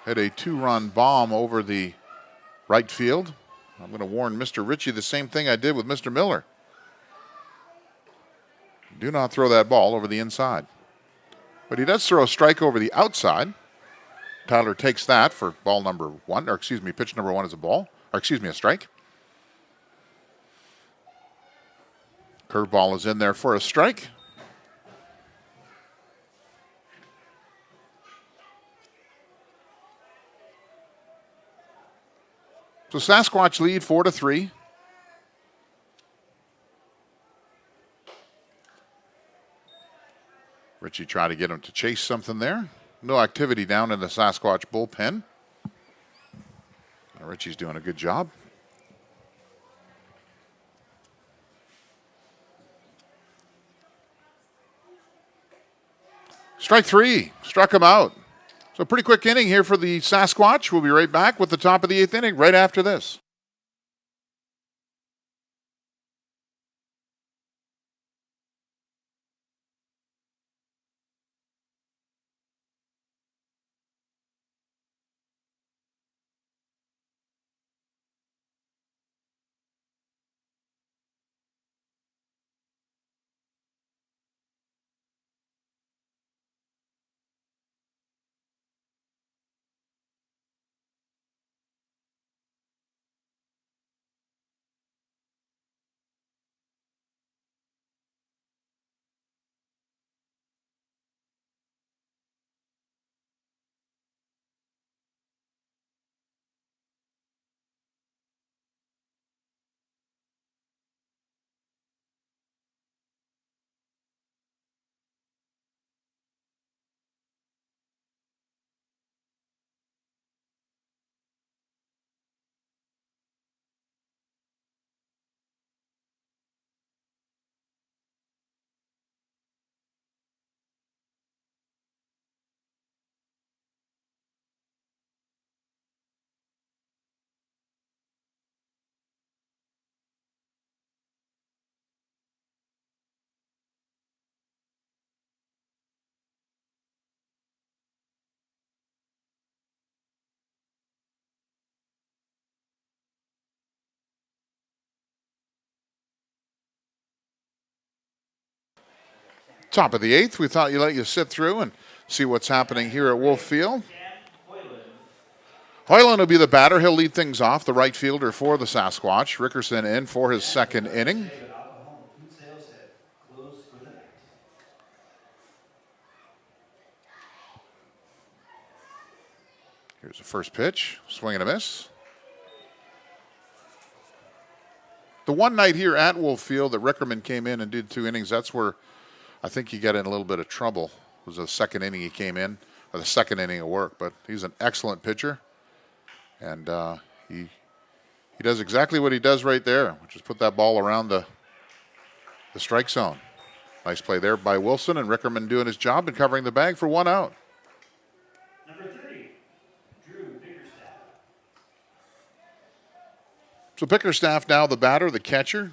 hit a 2-run bomb over the right field. I'm going to warn Mr. Ritchie the same thing I did with Mr. Miller. Do not throw that ball over the inside. But he does throw a strike over the outside. Tyler takes that for ball number 1, or excuse me, pitch number 1 is a ball, or excuse me, a strike. Curveball is in there for a strike. So Sasquatch lead 4-3. Ritchie tried to get him to chase something there. No activity down in the Sasquatch bullpen. Ritchie's doing a good job. Strike 3. Struck him out. So pretty quick inning here for the Sasquatch. We'll be right back with the top of the 8th inning right after this. Top of the 8th, we thought you'd let you sit through and see what's happening here at Wolf Field. Hoyland will be the batter. He'll lead things off, the right fielder for the Sasquatch. Rickerson in for his second inning. Here's the first pitch, swing and a miss. The one night here at Wolf Field that Rickerman came in and did 2 innings, that's where I think he got in a little bit of trouble. It was the second inning he came in, or the second inning of work, but he's an excellent pitcher. And he does exactly what he does right there, which is put that ball around the strike zone. Nice play there by Wilson, and Rickerman doing his job and covering the bag for 1 out. So Pickerstaff now the batter, the catcher.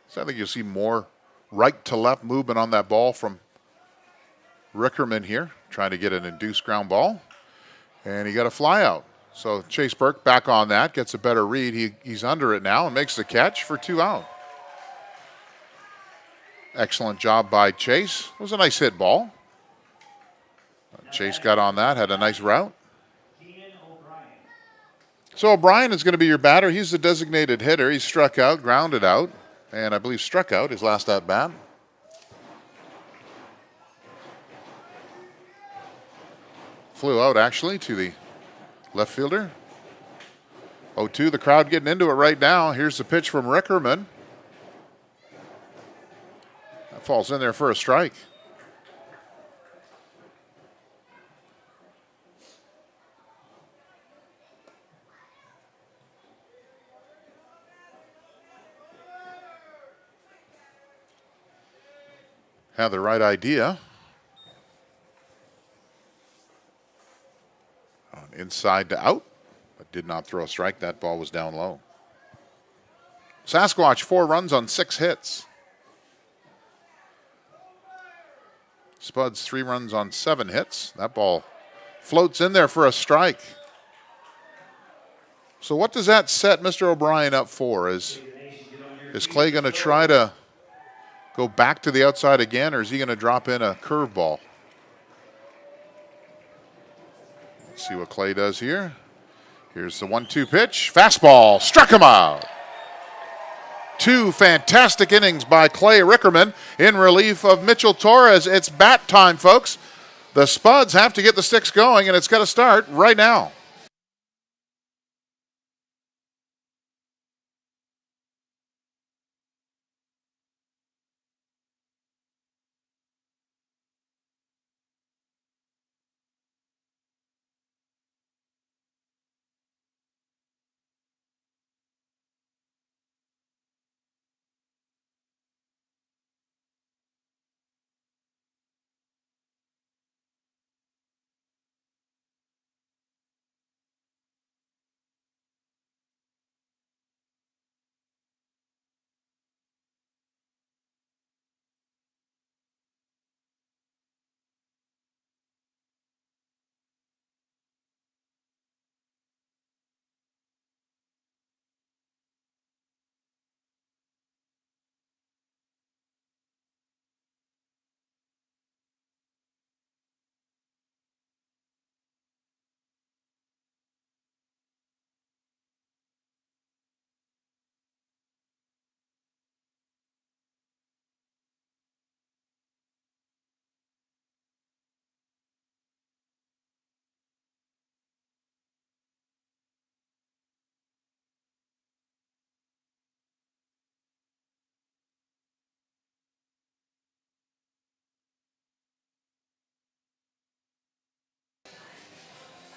So I think you'll see more right to left movement on that ball from Rickerman here, trying to get an induced ground ball. And he got a fly out. So Chase Burke back on that, gets a better read. He's under it now and makes the catch for 2 out. Excellent job by Chase. It was a nice hit ball. Chase got on that, had a nice route. So O'Brien is going to be your batter. He's the designated hitter. He struck out, grounded out, and I believe struck out his last at bat. Flew out actually to the left fielder. 0-2, the crowd getting into it right now. Here's the pitch from Rickerman. That falls in there for a strike. Had the right idea. Inside to out, but did not throw a strike. That ball was down low. Sasquatch, 4 runs on 6 hits. Spuds, 3 runs on 7 hits. That ball floats in there for a strike. So what does that set Mr. O'Brien up for? Is Clay going to try to go back to the outside again, or is he going to drop in a curveball? Let's see what Clay does here. Here's the 1-2 pitch. Fastball, struck him out. 2 fantastic innings by Clay Rickerman in relief of Mitchell Torres. It's bat time, folks. The Spuds have to get the sticks going, and it's got to start right now.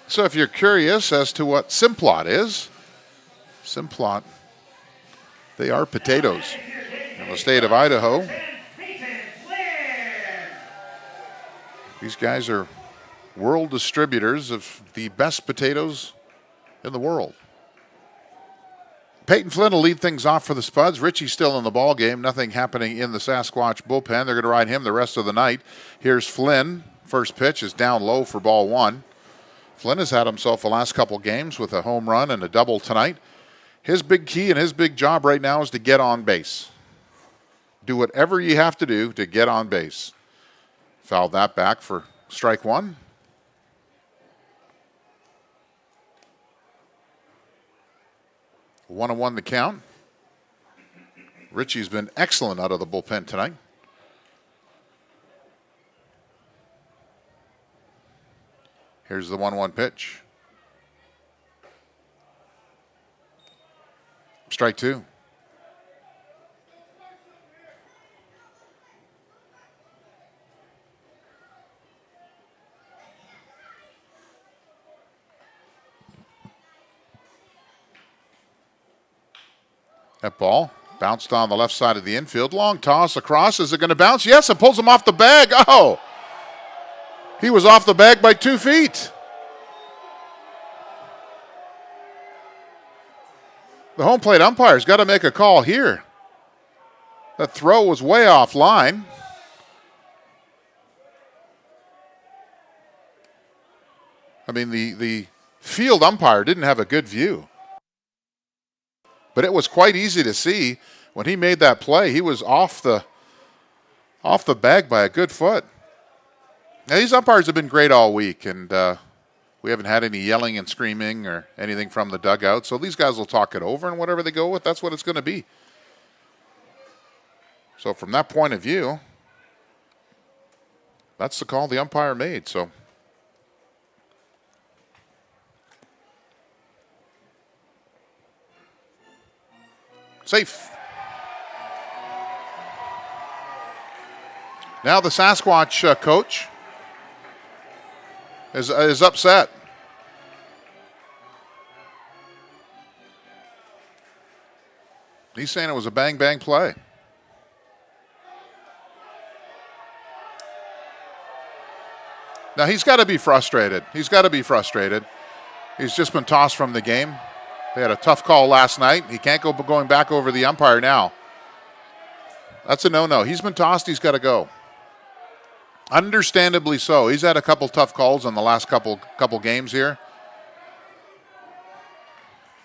So if you're curious as to what Simplot is, Simplot, they are potatoes in the state of Idaho. These guys are world distributors of the best potatoes in the world. Peyton Flynn will lead things off for the Spuds. Richie's still in the ball game. Nothing happening in the Sasquatch bullpen. They're going to ride him the rest of the night. Here's Flynn. First pitch is down low for ball 1. Flynn has had himself the last couple games with a home run and a double tonight. His big key and his big job right now is to get on base. Do whatever you have to do to get on base. Fouled that back for strike one. One and one the count. Richie's been excellent out of the bullpen tonight. Here's the 1-1 pitch. Strike two. That ball bounced on the left side of the infield. Long toss across. Is it going to bounce? Yes, it pulls him off the bag. Oh! He was off the bag by 2 feet. The home plate umpire's got to make a call here. That throw was way off line. I mean, the field umpire didn't have a good view. But it was quite easy to see when he made that play. He was off the bag by a good foot. Now, these umpires have been great all week, and we haven't had any yelling and screaming or anything from the dugout. So these guys will talk it over, and whatever they go with, that's what it's going to be. So from that point of view, that's the call the umpire made. So safe. Now the Sasquatch coach is upset. He's saying it was a bang-bang play. Now he's got to be frustrated. He's just been tossed from the game. They had a tough call last night. He can't go going back over the umpire now. That's a no-no. He's been tossed. He's got to go. Understandably so. He's had a couple tough calls in the last couple games here.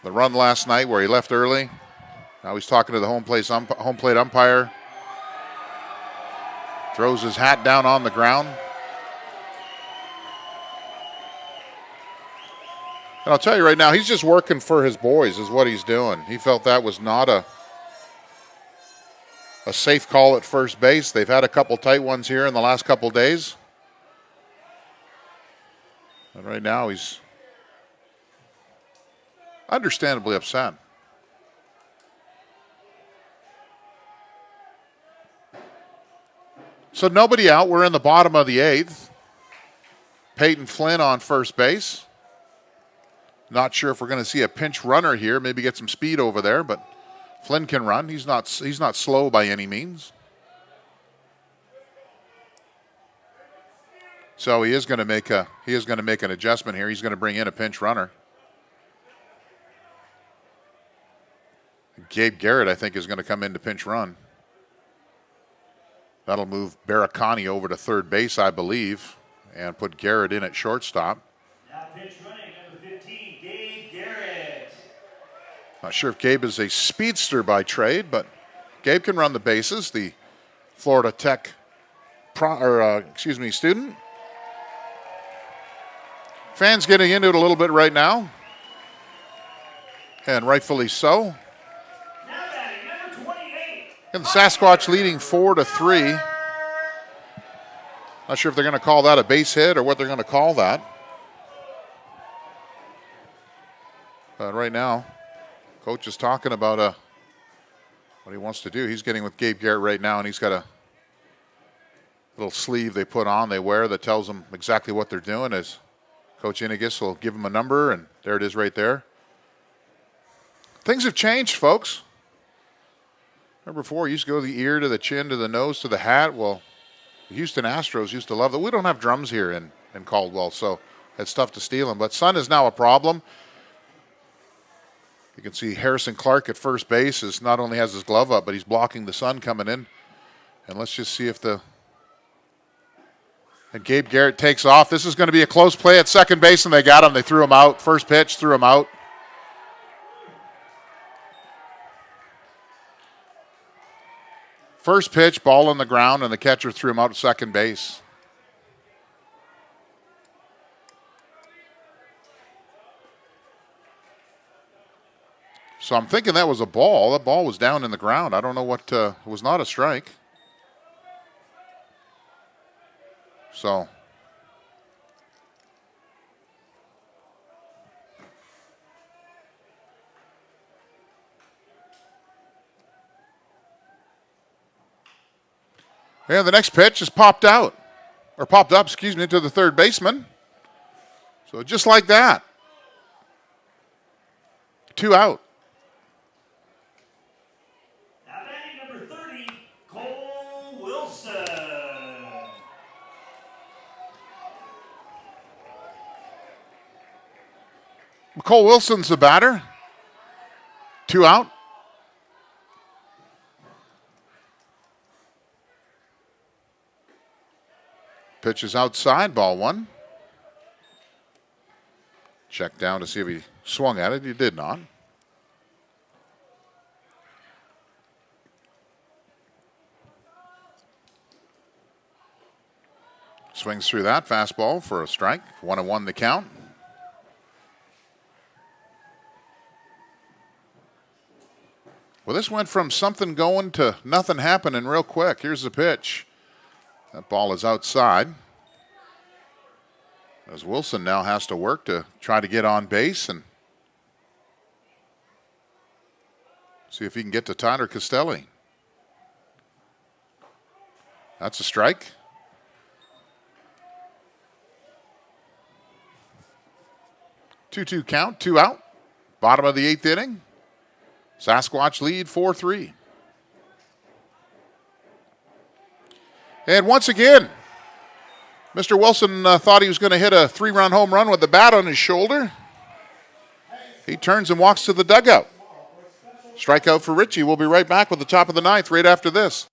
The run last night where he left early. Now he's talking to the home plate umpire. Throws his hat down on the ground. And I'll tell you right now, he's just working for his boys is what he's doing. He felt that was not a safe call at first base. They've had a couple tight ones here in the last couple days. And right now he's understandably upset. So nobody out. We're in the bottom of the 8th. Peyton Flynn on first base. Not sure if we're going to see a pinch runner here. Maybe get some speed over there, but Flynn can run. He's not slow by any means. So he is going to make an adjustment here. He's going to bring in a pinch runner. Gabe Garrett, I think, is going to come in to pinch run. That'll move Baracani over to third base, I believe, and put Garrett in at shortstop. Now pinch running, number 15, Gabe Garrett. Not sure if Gabe is a speedster by trade, but Gabe can run the bases. The Florida Tech student. Fans getting into it a little bit right now, and rightfully so. Now batting, number 28. And the Sasquatch leading 4-3. Not sure if they're going to call that a base hit or what they're going to call that. But right now, coach is talking about what he wants to do. He's getting with Gabe Garrett right now, and he's got a little sleeve they put on, they wear, that tells them exactly what they're doing. As Coach Inigus will give him a number, and there it is right there. Things have changed, folks. Remember before, you used to go the ear to the chin to the nose to the hat. Well, the Houston Astros used to love that. We don't have drums here in Caldwell, so it's tough to steal them. But sun is now a problem. You can see Harrison Clark at first base is not only has his glove up, but he's blocking the sun coming in. And let's just see if And Gabe Garrett takes off. This is going to be a close play at second base, and they got him. They threw him out. First pitch, threw him out. First pitch, ball on the ground, and the catcher threw him out at second base. So I'm thinking that was a ball. That ball was down in the ground. I don't know what was not a strike. So yeah, the next pitch is popped up, to the third baseman. So just like that. 2 out. Now batting number 30, Cole Wilson. Cole Wilson's the batter. 2 out. Pitch is outside, ball 1. Check down to see if he swung at it. He did not. Swings through that fastball for a strike. 1-1 the count. Well, this went from something going to nothing happening real quick. Here's the pitch. That ball is outside. As Wilson now has to work to try to get on base and see if he can get to Tyler Castelli. That's a strike. 2-2 count, 2 out. Bottom of the 8th inning. Sasquatch lead 4-3. And once again, Mr. Wilson thought he was going to hit a 3-run home run with the bat on his shoulder. He turns and walks to the dugout. Strikeout for Ritchie. We'll be right back with the top of the 9th right after this.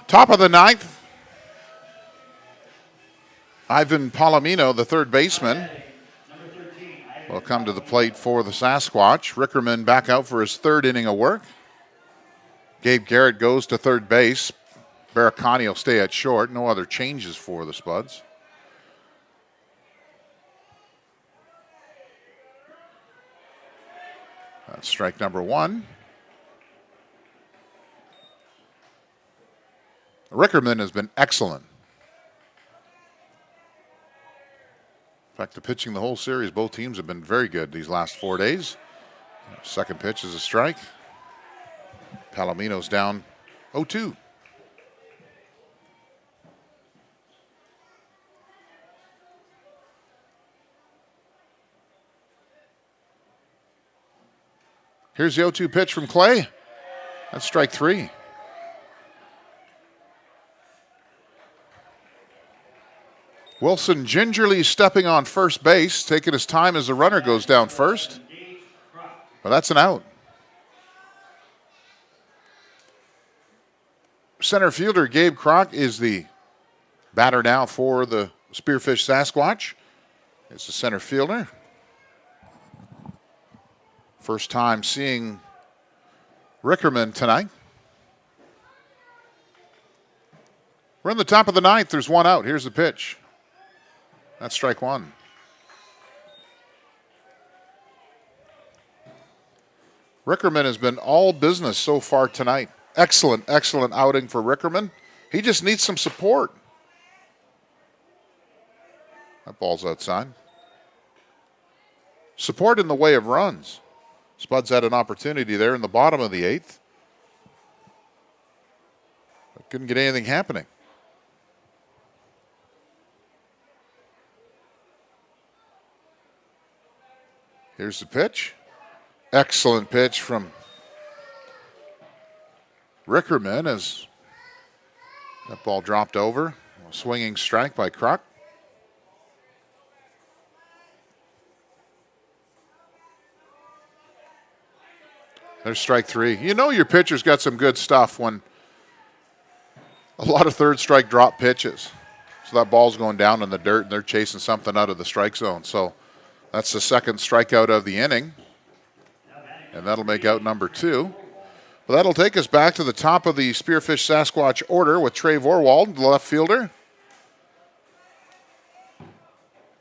Top of the 9th. Ivan Palomino, the third baseman, will come to the plate for the Sasquatch. Rickerman back out for his 3rd inning of work. Gabe Garrett goes to third base. Baracani will stay at short. No other changes for the Spuds. That's strike number 1. Rickerman has been excellent. In fact, the pitching the whole series, both teams have been very good these last 4 days. Second pitch is a strike. Palomino's down 0-2. Here's the 0-2 pitch from Clay. That's strike 3. Wilson gingerly stepping on first base, taking his time as the runner goes down first. Well, that's an out. Center fielder Gabe Kroc is the batter now for the Spearfish Sasquatch. It's the center fielder. First time seeing Rickerman tonight. We're in the top of the ninth. There's one out. Here's the pitch. That's strike one. Rickerman has been all business so far tonight. Excellent, excellent outing for Rickerman. He just needs some support. That ball's outside. Support in the way of runs. Spuds had an opportunity there in the bottom of the eighth. But couldn't get anything happening. Here's the pitch. Excellent pitch from Rickerman as that ball dropped over. A swinging strike by Kroc. There's strike three. You know your pitcher's got some good stuff when a lot of third strike drop pitches. So that ball's going down in the dirt and they're chasing something out of the strike zone. So that's the second strikeout of the inning. And that'll make out number two. Well, that'll take us back to the top of the Spearfish Sasquatch order with Trey Vorwald, the left fielder.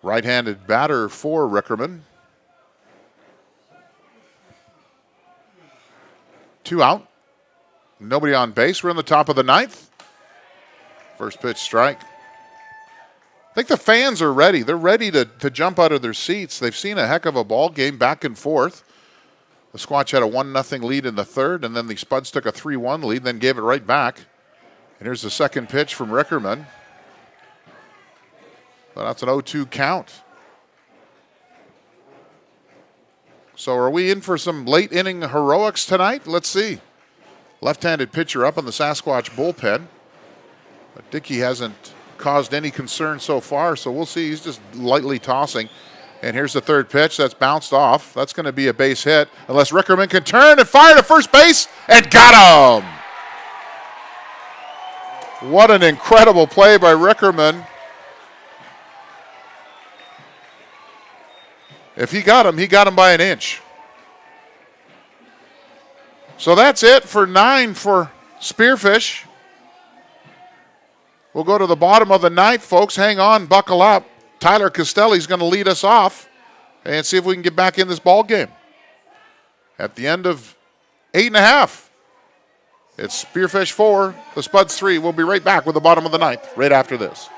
Right-handed batter for Rickerman. Two out. Nobody on base. We're in the top of the ninth. First pitch strike. I think the fans are ready. They're ready to jump out of their seats. They've seen a heck of a ball game back and forth. The Squatch had a 1-0 lead in the third, and then the Spuds took a 3-1 lead, then gave it right back. And here's the second pitch from Rickerman. Well, that's an 0-2 count. So are we in for some late inning heroics tonight? Let's see. Left-handed pitcher up on the Sasquatch bullpen. But Dickey hasn't caused any concern so far, so we'll see. He's just lightly tossing. And here's the third pitch that's bounced off. That's going to be a base hit unless Rickerman can turn and fire to first base and got him. What an incredible play by Rickerman. If he got him by an inch. So that's it for 9 for Spearfish. We'll go to the bottom of the ninth, folks. Hang on, buckle up. Tyler Castelli's going to lead us off and see if we can get back in this ball game. At the end of 8.5, it's Spearfish 4, the Spuds 3. We'll be right back with the bottom of the ninth right after this.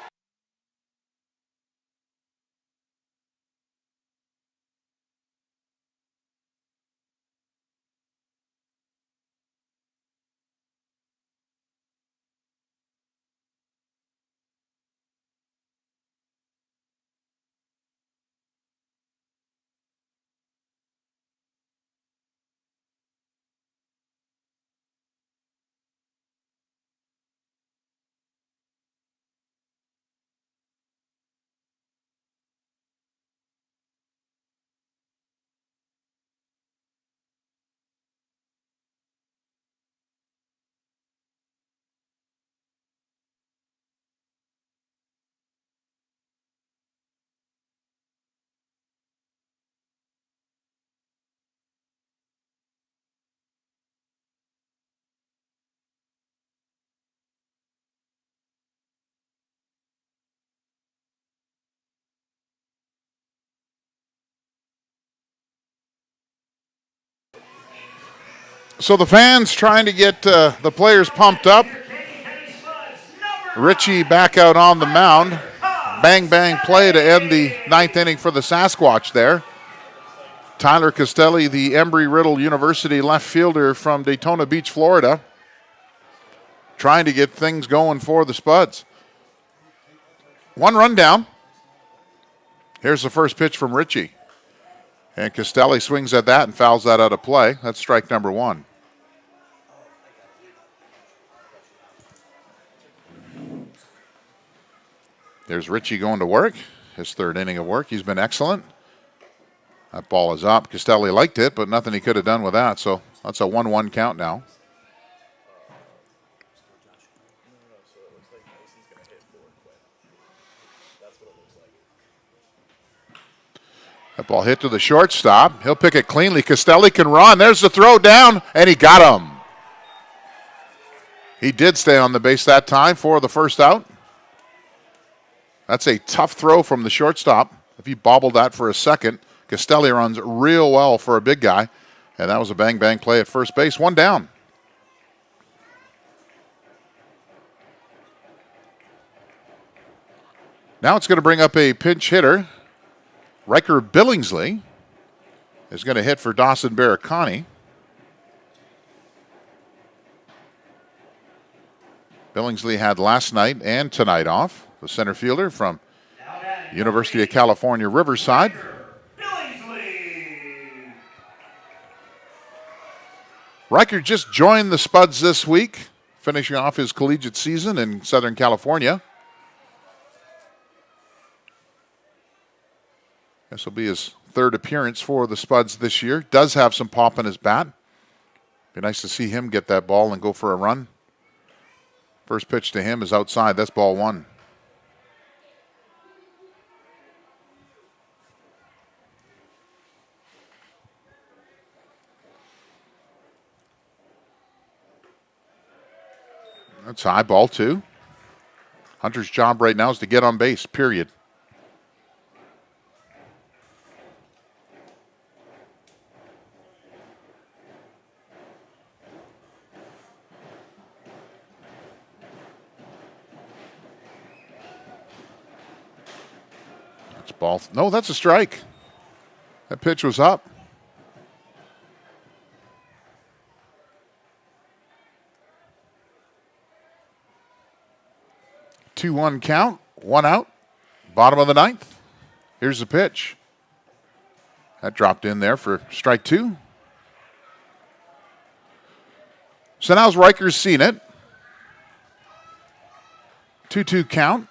So the fans trying to get the players pumped up. Richie back out on the mound. Bang, bang play to end the ninth inning for the Sasquatch there. Tyler Castelli, the Embry-Riddle University left fielder from Daytona Beach, Florida, trying to get things going for the Spuds. One run down. Here's the first pitch from Richie. And Castelli swings at that and fouls that out of play. That's strike number one. There's Richie going to work. His third inning of work. He's been excellent. That ball is up. Castelli liked it, but nothing he could have done with that. So that's a 1-1 count now. That ball hit to the shortstop. He'll pick it cleanly. Castelli can run. There's the throw down, and he got him. He did stay on the base that time for the first out. That's a tough throw from the shortstop. If he bobbled that for a second, Castelli runs real well for a big guy. And that was a bang-bang play at first base. 1 down. Now it's going to bring up a pinch hitter. Riker Billingsley is going to hit for Dawson Barricani. Billingsley had last night and tonight off. The center fielder from University of California, Riverside. Riker just joined the Spuds this week, finishing off his collegiate season in Southern California. This will be his 3rd appearance for the Spuds this year. Does have some pop in his bat. Be nice to see him get that ball and go for a run. First pitch to him is outside. That's ball 1. That's high, ball 2. Hunter's job right now is to get on base, period. Ball. No, that's a strike. That pitch was up. Two 2-1 count. 1 out. Bottom of the 9th. Here's the pitch. That dropped in there for strike 2. So now Riker's seen it. 2-2 count.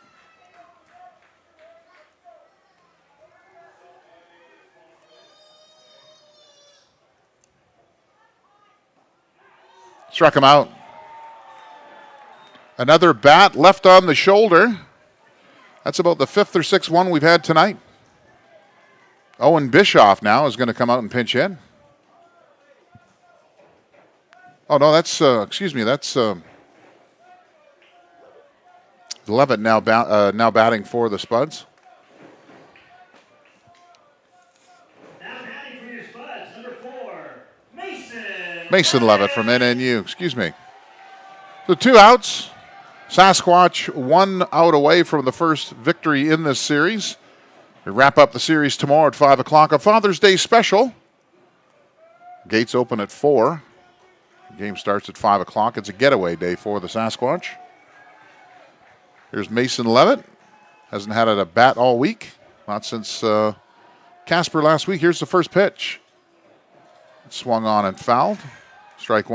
Struck him out. Another bat left on the shoulder. That's about the 5th or 6th one we've had tonight. Owen Bischoff now is going to come out and pinch hit. Oh, no, that's, that's Levitt now batting for the Spuds. Mason Levitt from NNU, So 2 outs. Sasquatch 1 out away from the first victory in this series. We wrap up the series tomorrow at 5 o'clock. A Father's Day special. Gates open at 4. The game starts at 5 o'clock. It's a getaway day for the Sasquatch. Here's Mason Levitt. Hasn't had a bat all week. Not since Casper last week. Here's the first pitch. Swung on and fouled. Strike 1.